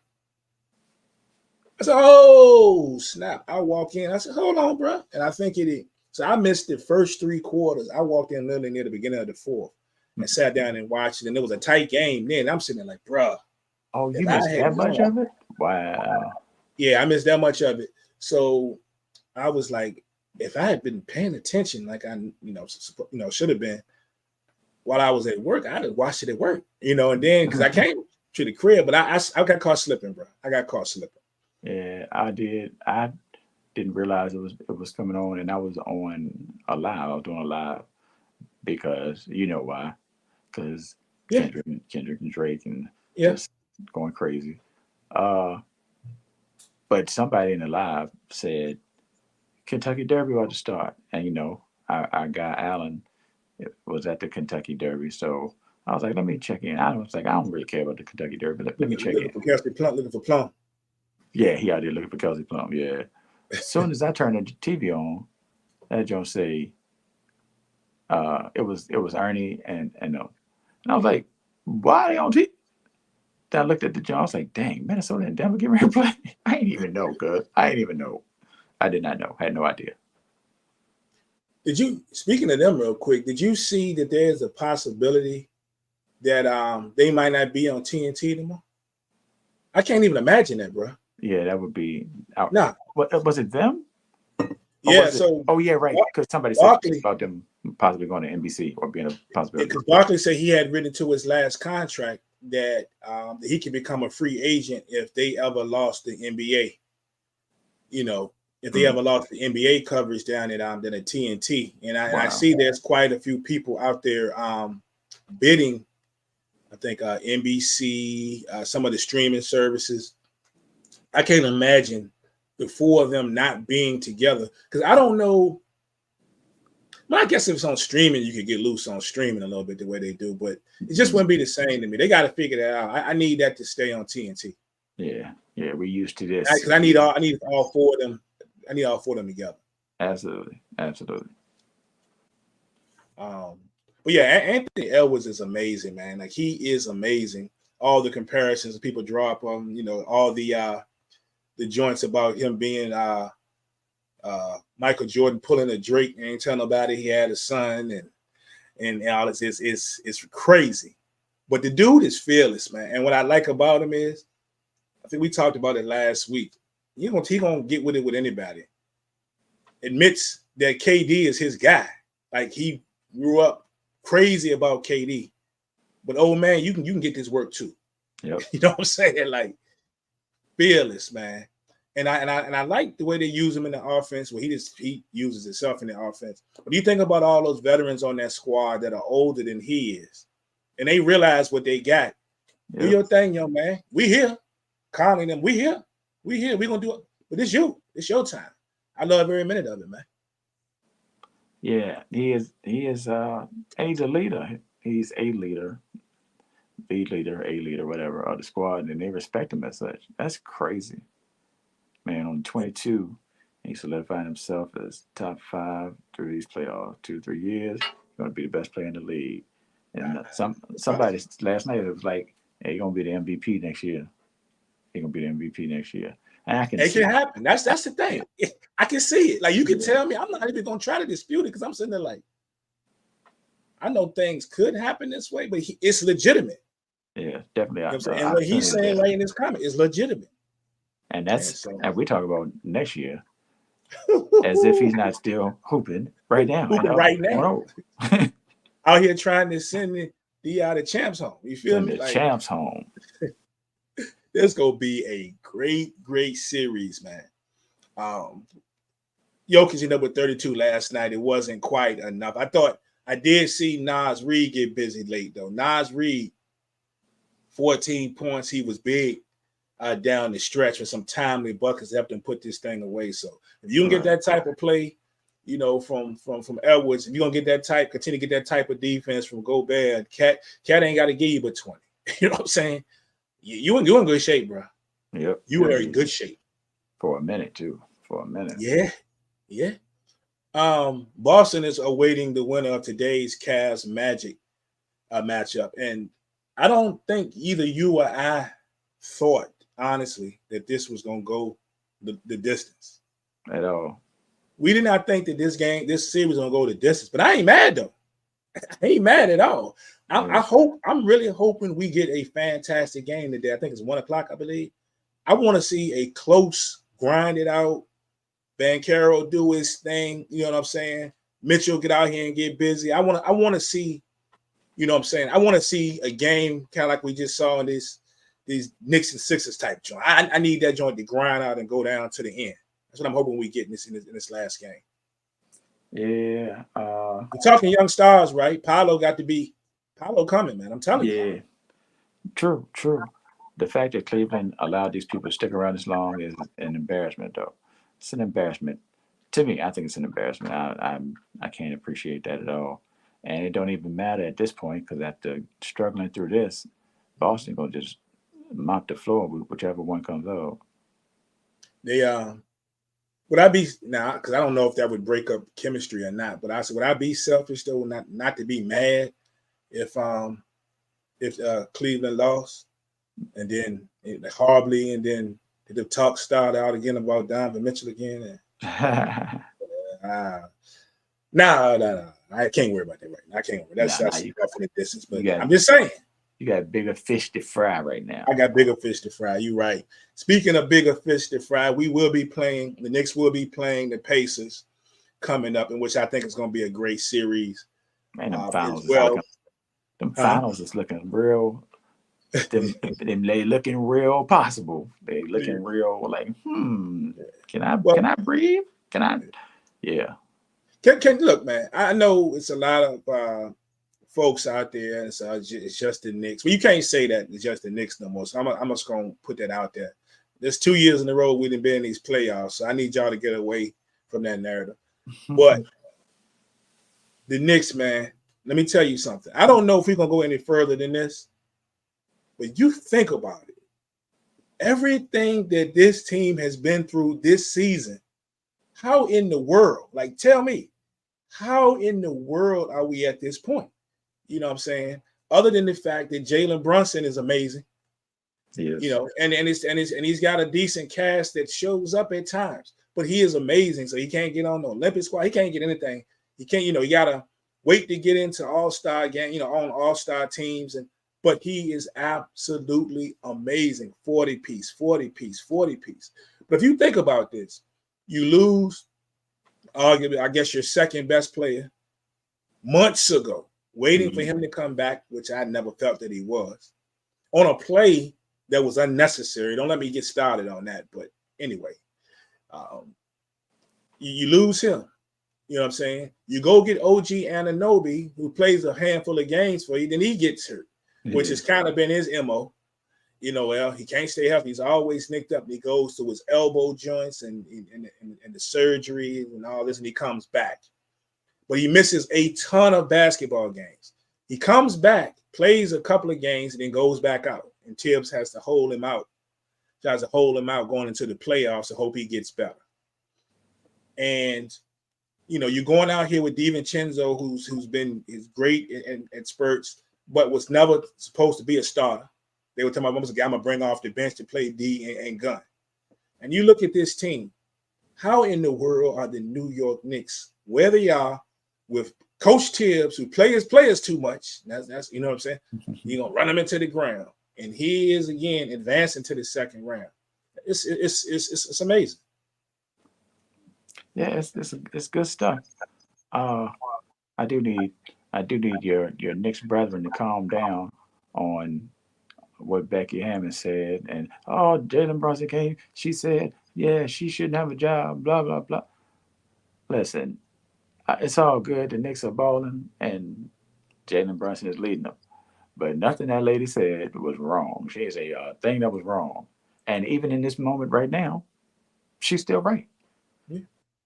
I said, oh, snap. I walk in. I said, hold on, bro. And I think it. So I missed the first 3 quarters. I walked in literally near the beginning of the fourth and sat down and watched it. And it was a tight game then. I'm sitting there like, bro. Oh, you missed that much of it? Wow. Yeah, I missed that much of it. So I was like, if I had been paying attention like I, should have been while I was at work, I'd have watched it at work, and then because I came to the crib, but I got caught slipping, bro. I got caught slipping. Yeah, I did. I didn't realize it was coming on, and I was on a live. I was doing a live because you know why? Because Kendrick and Drake and just going crazy. But somebody in the live said Kentucky Derby about to start, and our guy Allen was at the Kentucky Derby, so I was like, let me check in. I was like, I don't really care about the Kentucky Derby. Let me check in. Looking for Plum. Yeah, he out there looking for Kelsey Plum. Yeah. As soon as I turned the TV on, that Joe say, it was Ernie and I was like, why are they on TV? Then I looked at the Joe. I was like, dang, Minnesota and Denver get ready to play. I ain't even know, cuz. I ain't even know. I did not know. I had no idea. Speaking of them real quick, did you see that there's a possibility that they might not be on TNT anymore? I can't even imagine that, bro. Yeah, that would be out. Nah. Was it them? Yeah, right. Because somebody said about them possibly going to NBC or being a possibility. Because Barkley said he had written to his last contract that he could become a free agent if they ever lost the NBA. If they ever lost the NBA coverage down at TNT. And I see there's quite a few people out there bidding. I think NBC, some of the streaming services. I can't imagine the 4 of them not being together because I don't know. Well, I guess if it's on streaming, you could get loose on streaming a little bit the way they do, but it just wouldn't be the same to me. They got to figure that out. I need that to stay on TNT. Yeah, we're used to this because I need all 4 of them. I need all 4 of them together. Absolutely. But yeah, Anthony Edwards is amazing, man. Like he is amazing. All the comparisons people draw up on, all the joints about him being Michael Jordan pulling a Drake and ain't telling nobody he had a son and all this is crazy. But the dude is fearless, man. And what I like about him is, I think we talked about it last week. He gonna get with it with anybody. Admits that KD is his guy. Like he grew up crazy about KD. But old man, you can get this work too. Yep. You know what I'm saying? Like fearless, man. And I like the way they use him in the offense. Well, he uses himself in the offense. But you think about all those veterans on that squad that are older than he is, and they realize what they got. Yep. Do your thing, young man. We here. Calling them. We here. We gonna do it. But it's you. It's your time. I love every minute of it, man. Yeah, he is. He's a leader. He's a leader. The leader, a leader, whatever, of the squad, and they respect him as such. That's crazy. Man, on 22, he solidified himself as top 5 through these playoffs 2-3 years. He's going to be the best player in the league. And somebody last night it was like, "Hey, he's going to be the MVP next year. He's going to be the MVP next year." And I can see it can happen. That's the thing. I can see it. Like you can tell me, I'm not even going to try to dispute it because I'm sitting there like, I know things could happen this way, but it's legitimate. Yeah, definitely. And what he's saying right in his comment is legitimate. And and we talk about next year as if he's not still hooping right now. Out here trying to send the champs home. You feel me? The champs home. This gonna be a great series, man. Jokic ended up with 32 last night. It wasn't quite enough. I did see Nas Reed get busy late though. Nas Reed, 14 points. He was big down the stretch with some timely buckets helped him put this thing away. So if you can get that type of play, from Edwards, if you're gonna get that type, continue to get that type of defense from Gobert, Cat ain't got to give you but 20. You know what I'm saying? You in good shape, bro. Yep. You are in good shape. For a minute, too. Yeah. Boston is awaiting the winner of today's Cavs Magic matchup. And I don't think either you or I thought, honestly, that this was going to go the distance at all. We did not think that this series was going to go the distance. But I ain't mad, though. I ain't mad at all. Yeah. I'm really hoping we get a fantastic game today. I think it's 1:00, I believe. I want to see a close, grinded out, Bancaro do his thing. You know what I'm saying? Mitchell get out here and get busy. I want to see, you know what I'm saying? I want to see a game kind of like we just saw in these Knicks and Sixers type joint. I need that joint to grind out and go down to the end. That's what I'm hoping we get in this last game. Yeah. We're talking young stars, right? Paolo coming, man. I'm telling you. Yeah. True. The fact that Cleveland allowed these people to stick around this long is an embarrassment, though. It's an embarrassment to me. I think it's an embarrassment. I can't appreciate that at all, and it don't even matter at this point because after struggling through this, Boston gonna just mop the floor with whichever one comes out. They would I be now because I don't know if that would break up chemistry or not, but I said would I be selfish though not to be mad if Cleveland lost and then horribly and then the talk started out again about Donovan Mitchell again and no. I can't worry about that right now. I can't worry. That's off in the distance. But I'm just saying. You got bigger fish to fry right now. I got bigger fish to fry. You're right. Speaking of bigger fish to fry, the Knicks will be playing the Pacers coming up, in which I think is going to be a great series. Man, them finals is looking real. They looking real possible. They looking real like, can I breathe? Can I? Yeah. Can look, man. I know it's a lot of folks out there, and it's just the Knicks. But you can't say that it's just the Knicks no more. So I'm just going to put that out there. There's 2 years in a row we didn't be in these playoffs, so I need y'all to get away from that narrative. But the Knicks, man, let me tell you something. I don't know if we're going to go any further than this, but you think about it. Everything that this team has been through this season, how in the world, like tell me, how in the world are we at this point? You know what I'm saying? Other than the fact that Jalen Brunson is amazing, yes. You know, and he's got a decent cast that shows up at times, but he is amazing. So he can't get on the Olympic squad. He can't get anything. He can't, you gotta wait to get into All-Star game, on All-Star teams, but he is absolutely amazing. 40 piece. But if you think about this, you lose arguably, I guess, your second best player months ago, waiting for him to come back, which I never felt that he was, on a play that was unnecessary. Don't let me get started on that. But anyway, you lose him. You know what I'm saying? You go get OG Anunoby, who plays a handful of games for you, then he gets hurt, which has kind of been his MO. He can't stay healthy. He's always nicked up. And he goes to his elbow joints and the surgery and all this, and he comes back. But he misses a ton of basketball games. He comes back, plays a couple of games, and then goes back out. And Tibbs has to hold him out. Tries to hold him out going into the playoffs to hope he gets better. And, you're going out here with DiVincenzo, who's been great in spurts, but was never supposed to be a starter. They were talking about almost a guy I'm going to bring off the bench to play D and gun. And you look at this team, how in the world are the New York Knicks, where they are, with Coach Tibbs, who plays players too much? That's you know what I'm saying? You're going to run him into the ground. And he is, again, advancing to the second round. It's amazing. Yeah, it's good stuff. I do need your Knicks brethren to calm down on what Becky Hammond said, and Jalen Brunson came. She said, yeah, she shouldn't have a job. Blah blah blah. Listen, it's all good. The Knicks are balling, and Jalen Brunson is leading them. But nothing that lady said was wrong. She didn't say a thing that was wrong. And even in this moment right now, she's still right.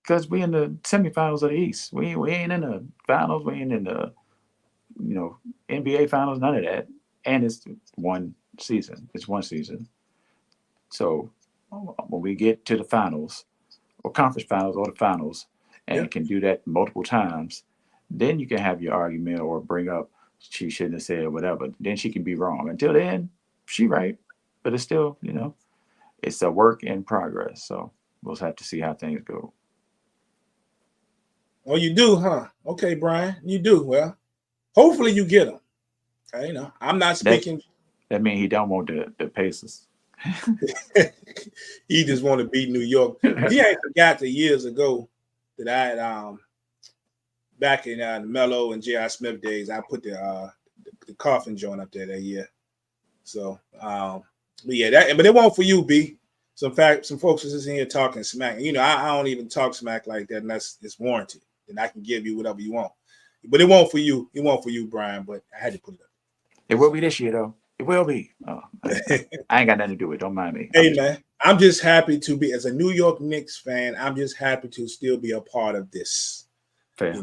Because we in the semifinals of the East. We ain't in the finals. We ain't in the NBA finals. None of that. And it's one season. So when we get to the finals, or conference finals, or the finals, and can do that multiple times, then you can have your argument or bring up she shouldn't have said whatever. Then she can be wrong. Until then, she right. But it's still, it's a work in progress. So we'll have to see how things go. Oh, you do, huh? Okay, Brian, you do. Well, hopefully you get them. I'm not That speaking. that means he don't want the Pacers. He just want to beat New York. He ain't forgot the years ago that I had back in the Melo and J.R. Smith days. I put the coffin joint up there that year. So, but yeah, but it won't for you, B. Some folks is in here talking smack. I don't even talk smack like that unless it's warranted. Then I can give you whatever you want. But it won't for you. It won't for you, Brian. But I had to put it up. It will be this year, though. It will be. Oh, I ain't got nothing to do with it. Don't mind me. Hey, man, I'm just happy to be, as a New York Knicks fan, I'm just happy to still be a part of this. Fair.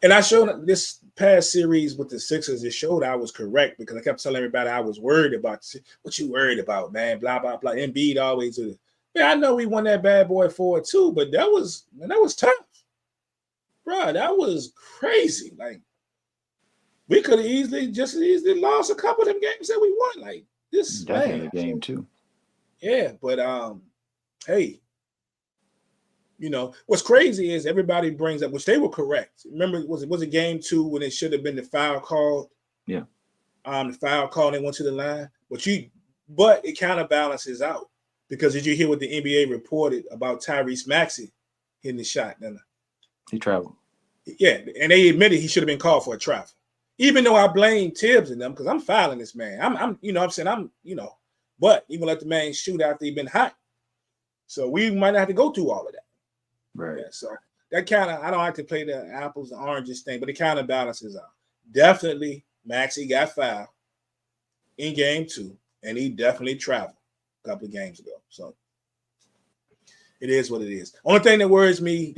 And I showed this past series with the Sixers, it showed I was correct because I kept telling everybody I was worried about. What you worried about, man? Blah, blah, blah. Embiid always do this. Yeah, I know we won that bad boy 4-2, but that was tough. Bro, that was crazy. Like, we could have just as easily lost a couple of them games that we won. Like, this, definitely man. A game, too. Yeah, but, hey, what's crazy is everybody brings up, which they were correct. Remember, was it game 2 when it should have been the foul called? Yeah. The foul call, they went to the line. But it kind of balances out because did you hear what the NBA reported about Tyrese Maxey hitting the shot? He traveled. Yeah, and they admitted he should have been called for a travel. Even though I blame Tibbs and them because I'm fouling this man. But even let the man shoot after he been hot. So we might not have to go through all of that. Right. Yeah, so that kind of, I don't like to play the apples and oranges thing, but it kind of balances out. Definitely, Maxey got fouled in game 2, and he definitely traveled a couple of games ago. So it is what it is. Only thing that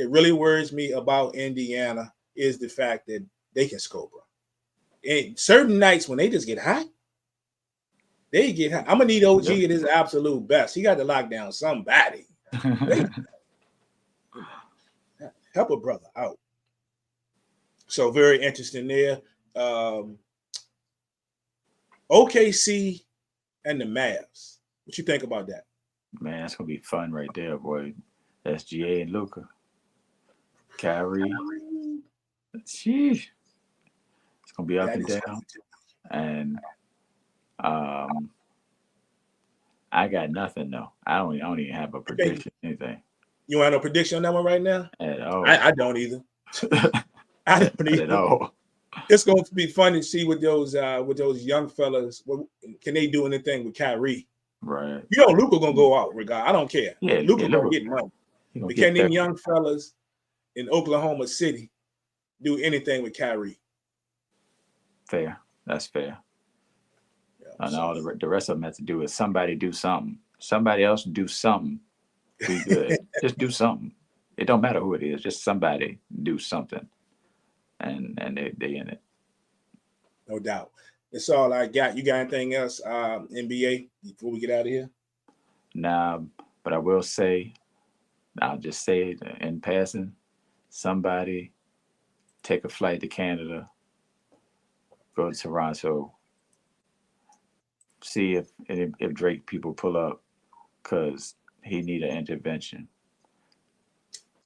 really worries me about Indiana is the fact that they can score, bro. And certain nights when they just get hot, they get hot. I'm going to need OG at his absolute best. He got to lock down somebody. Help a brother out. So very interesting there. OKC and the Mavs. What you think about that? Man, that's gonna be fun right there, boy. SGA and Luka, Kyrie. Sheesh. It's gonna be up and down. And I got nothing though. I don't even have a prediction. Anything. You want no prediction on that one right now? At all. I don't either. I don't either. At all. It's going to be fun to see with those young fellas. Can they do anything with Kyrie? Right. Luka gonna go out regard. I don't care. Yeah, Luka gonna get money. But can them young fellas in Oklahoma City do anything with Kyrie? Fair. That's fair. Yeah, and all the rest of them have to do is somebody do something. Somebody else do something. Be good. Just do something. It don't matter who it is. Just somebody do something, and they in it. No doubt. That's all I got. You got anything else, NBA, before we get out of here? Nah, but I will say, I'll just say it in passing. Somebody take a flight to Canada, go to Toronto, see if Drake people pull up, because he need an intervention.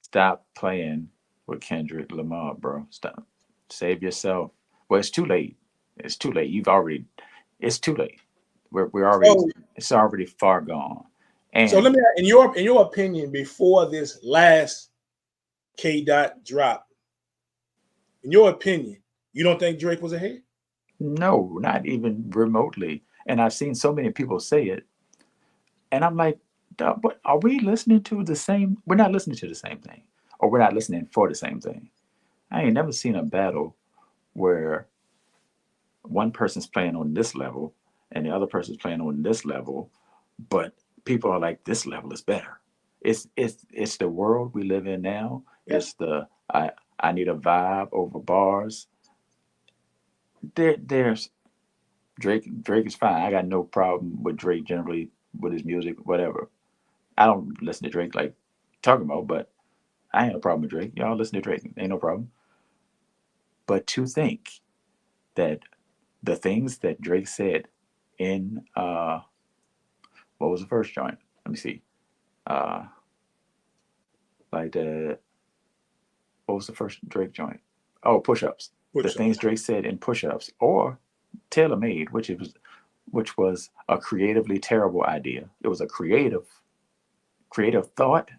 Stop playing with Kendrick Lamar, bro. Stop. Save yourself. Well, it's too late. It's too late. It's too late. We're already. It's already far gone. And so let me, in your opinion, before this last K-Dot drop, in your opinion, you don't think Drake was ahead? No, not even remotely. And I've seen so many people say it, and I'm like, but are we listening to the same? We're not listening to the same thing, or we're not listening for the same thing. I ain't never seen a battle where one person's playing on this level and the other person's playing on this level, but people are like, this level is better. It's the world we live in now. Yeah. It's the I need a vibe over bars. There's Drake is fine. I got no problem with Drake generally with his music, whatever. I don't listen to Drake like talking about, but I ain't no problem with Drake. Y'all listen to Drake, ain't no problem. But to think that the things that Drake said in what was the first joint? Let me see. Uh, like the what was the first Drake joint? Oh, push-ups. The things Drake said in push-ups or Tailor Made, which was a creatively terrible idea. It was a creative thought,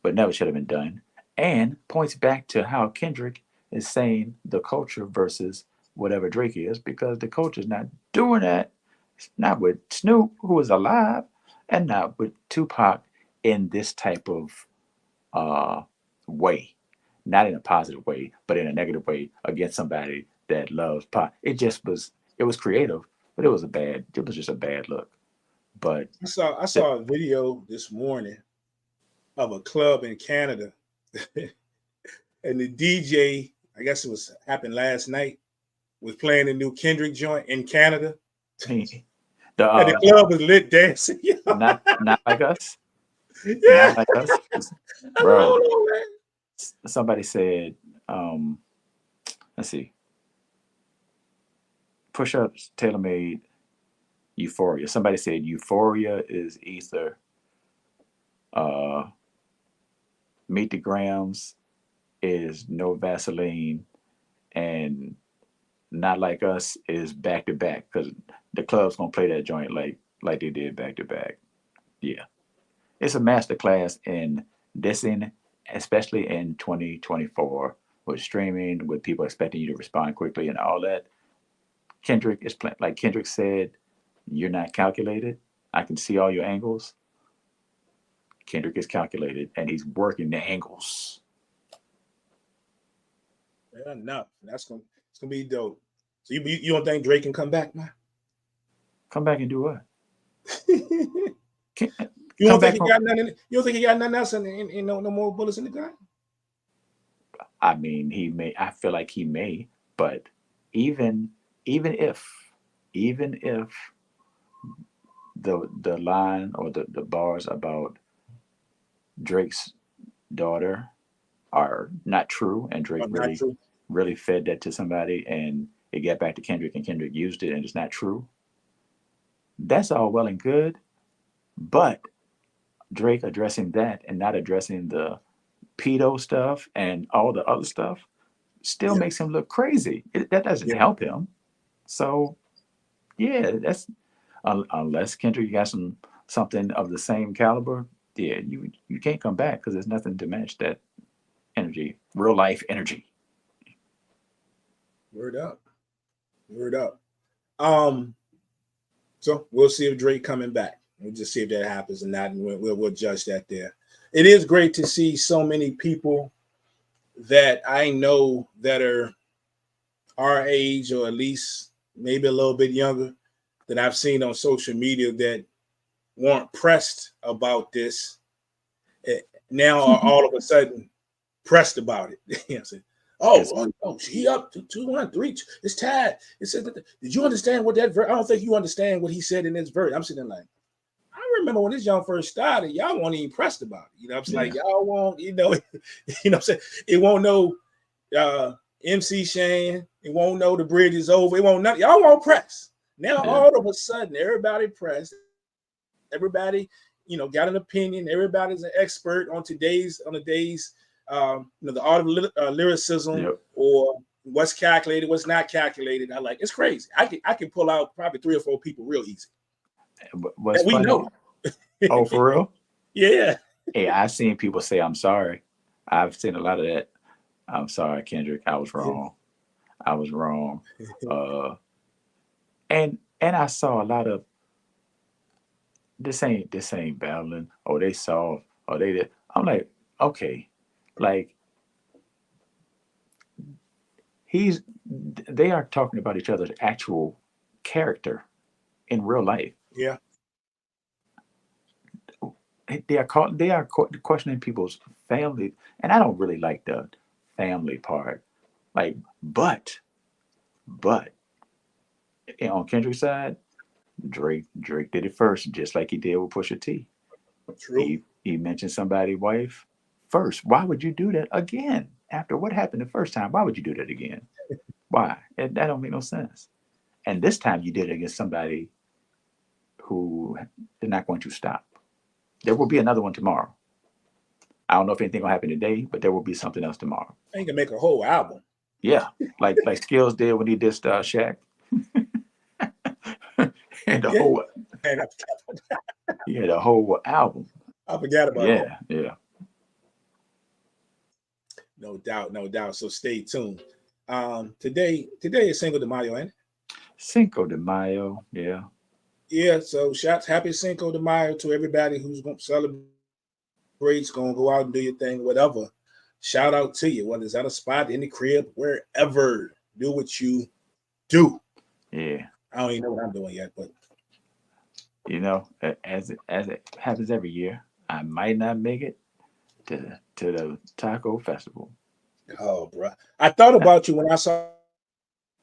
but never should have been done. And points back to how Kendrick is saying the culture versus whatever Drake is, because the culture is not doing that. It's not with Snoop, who is alive, and not with Tupac in this type of way. Not in a positive way, but in a negative way against somebody that loves pop. It was creative, but it was just a bad look. But I saw a video this morning of a club in Canada, and the DJ, I guess happened last night, was playing the new Kendrick joint in Canada. And the club was lit dancing. not like us. Yeah. Not like us. Bro. Somebody said, let's see. Push-ups, Tailor Made, Euphoria. Somebody said Euphoria is either Meet the Grams is No Vaseline, and Not Like Us is back to back, because the club's gonna play that joint like they did back to back. Yeah. It's a masterclass in dissing, especially in 2024 with streaming, with people expecting you to respond quickly and all that. Kendrick is playing, like Kendrick said, you're not calculated. I can see all your angles. Kendrick is calculated, and he's working the angles. Yeah, enough. It's gonna be dope. So you don't think Drake can come back, man? Come back and do what? You don't think he got nothing? You don't think he got nothing else in no more bullets in the gun? I mean, he may. I feel like he may, but even if the line or the bars about Drake's daughter are not true, and Drake really fed that to somebody, and it got back to Kendrick, and Kendrick used it, and it's not true. That's all well and good, but Drake addressing that and not addressing the pedo stuff and all the other stuff still makes him look crazy. That doesn't help him. So, yeah, that's unless Kendrick, you got something of the same caliber. Yeah, you can't come back because there's nothing to match that energy, real life energy. Word up. So we'll see if Drake coming back. We'll just see if that happens or not, and we'll judge that there. It is great to see so many people that I know that are our age, or at least maybe a little bit younger, that I've seen on social media that weren't pressed about this, now are all of a sudden pressed about it. You know, he up to 2-1-3. It's tied. It says, did you understand what that verse? I don't think you understand what he said in this verse. I'm sitting there like, I remember when this young first started, y'all weren't even pressed about it. You know, I'm like, y'all won't, you know what I'm saying? It won't know MC Shane. It won't know the bridge is over. It won't not. Y'all won't press. Now all of a sudden, everybody pressed. Everybody, got an opinion. Everybody's an expert on the days, the art of lyricism, or what's calculated, what's not calculated. It's crazy. I can pull out probably 3 or 4 people real easy. What's funny? Know. Oh, for real? Yeah. Hey, I've seen people say, I'm sorry. I've seen a lot of that. I'm sorry, Kendrick. I was wrong. I was wrong. And I saw a lot of this ain't Ballin. Oh, they saw. Oh, they did. I'm like, okay, like they are talking about each other's actual character in real life. Yeah. They are questioning people's family, and I don't really like the family part. Like, but on Kendrick's side, Drake did it first, just like he did with Pusha T. True. He mentioned somebody's wife first. Why would you do that again after what happened the first time? Why would you do that again? Why? That don't make no sense. And this time you did it against somebody who they're not going to stop. There will be another one tomorrow. I don't know if anything will happen today, but there will be something else tomorrow. I can make a whole album. Yeah, like Skills did when he did Shaq. and the Yeah. whole And he had a whole album. I forgot about that. Yeah. No doubt, no doubt. So stay tuned. Today is Cinco de Mayo, ain't it? Cinco de Mayo, yeah. Yeah, so happy Cinco de Mayo to everybody who's going to celebrate, going to go out and do your thing, whatever. Shout out to you, whether it's at a spot, in the crib, wherever. Do what you do. Yeah. I don't even know what I'm doing yet, but you know, as it happens every year, I might not make it to the taco festival. Oh, bro, I thought about you when I saw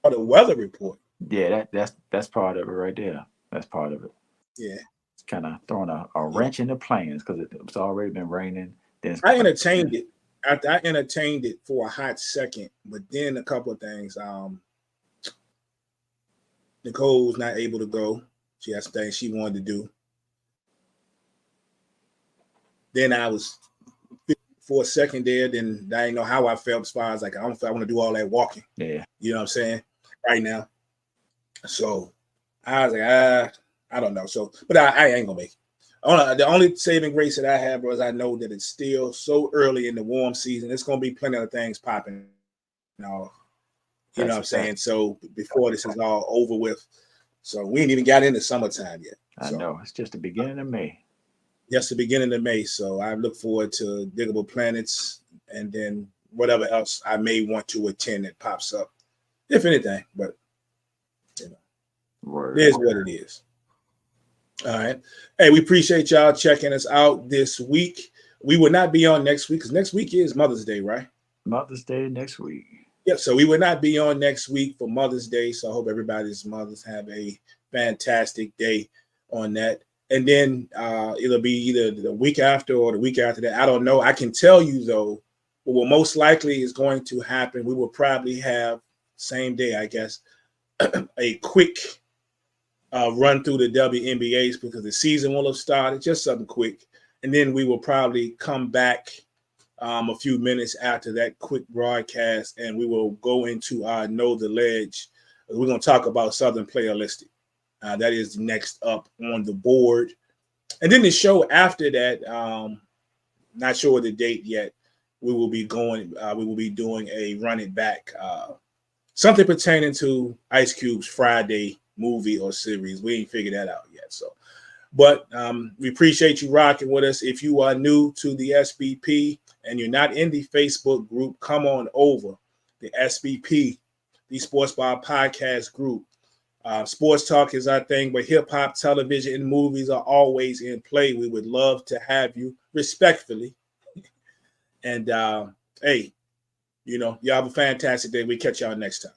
the weather report. Yeah, that's part of it right there. That's part of it. Yeah, it's kind of throwing a wrench in the plans because it's already been raining. Then I entertained it. I entertained it for a hot second, but then a couple of things. Nicole was not able to go. She had some things she wanted to do. Then I was for a second there. Then I didn't know how I felt as far as like I don't feel I want to do all that walking. Yeah, you know what I'm saying right now. So I was like, I don't know. So, but I ain't gonna make it. The only saving grace that I have was I know that it's still so early in the warm season. It's gonna be plenty of things popping off. You know what I'm saying? So before this is all over with. So we ain't even got into summertime yet. I know. It's just the beginning of May. Just the beginning of May. So I look forward to Diggable Planets and then whatever else I may want to attend that pops up, if anything. But you know, it is what it is. All right. Hey, we appreciate y'all checking us out this week. We will not be on next week because next week is Mother's Day, right? Mother's Day next week. Yep. So we will not be on next week for Mother's Day. So I hope everybody's mothers have a fantastic day on that. And then it'll be either the week after or the week after that. I don't know. I can tell you, though, what most likely is going to happen, we will probably have, same day, I guess, a quick run through the WNBAs because the season will have started, just something quick. And then we will probably come back a few minutes after that quick broadcast, and we will go into our Know the Ledge. We're going to talk about Southern Player Listing. That is next up on the board. And then the show after that, not sure the date yet, we will be doing a run it back, something pertaining to Ice Cube's Friday movie or series. We ain't figured that out yet. So, but we appreciate you rocking with us. If you are new to the SBP and you're not in the Facebook group, come on over. The SBP, the Sports Bar Podcast group. Sports talk is our thing, but hip hop, television, and movies are always in play. We would love to have you respectfully. And hey, y'all have a fantastic day. We catch y'all next time.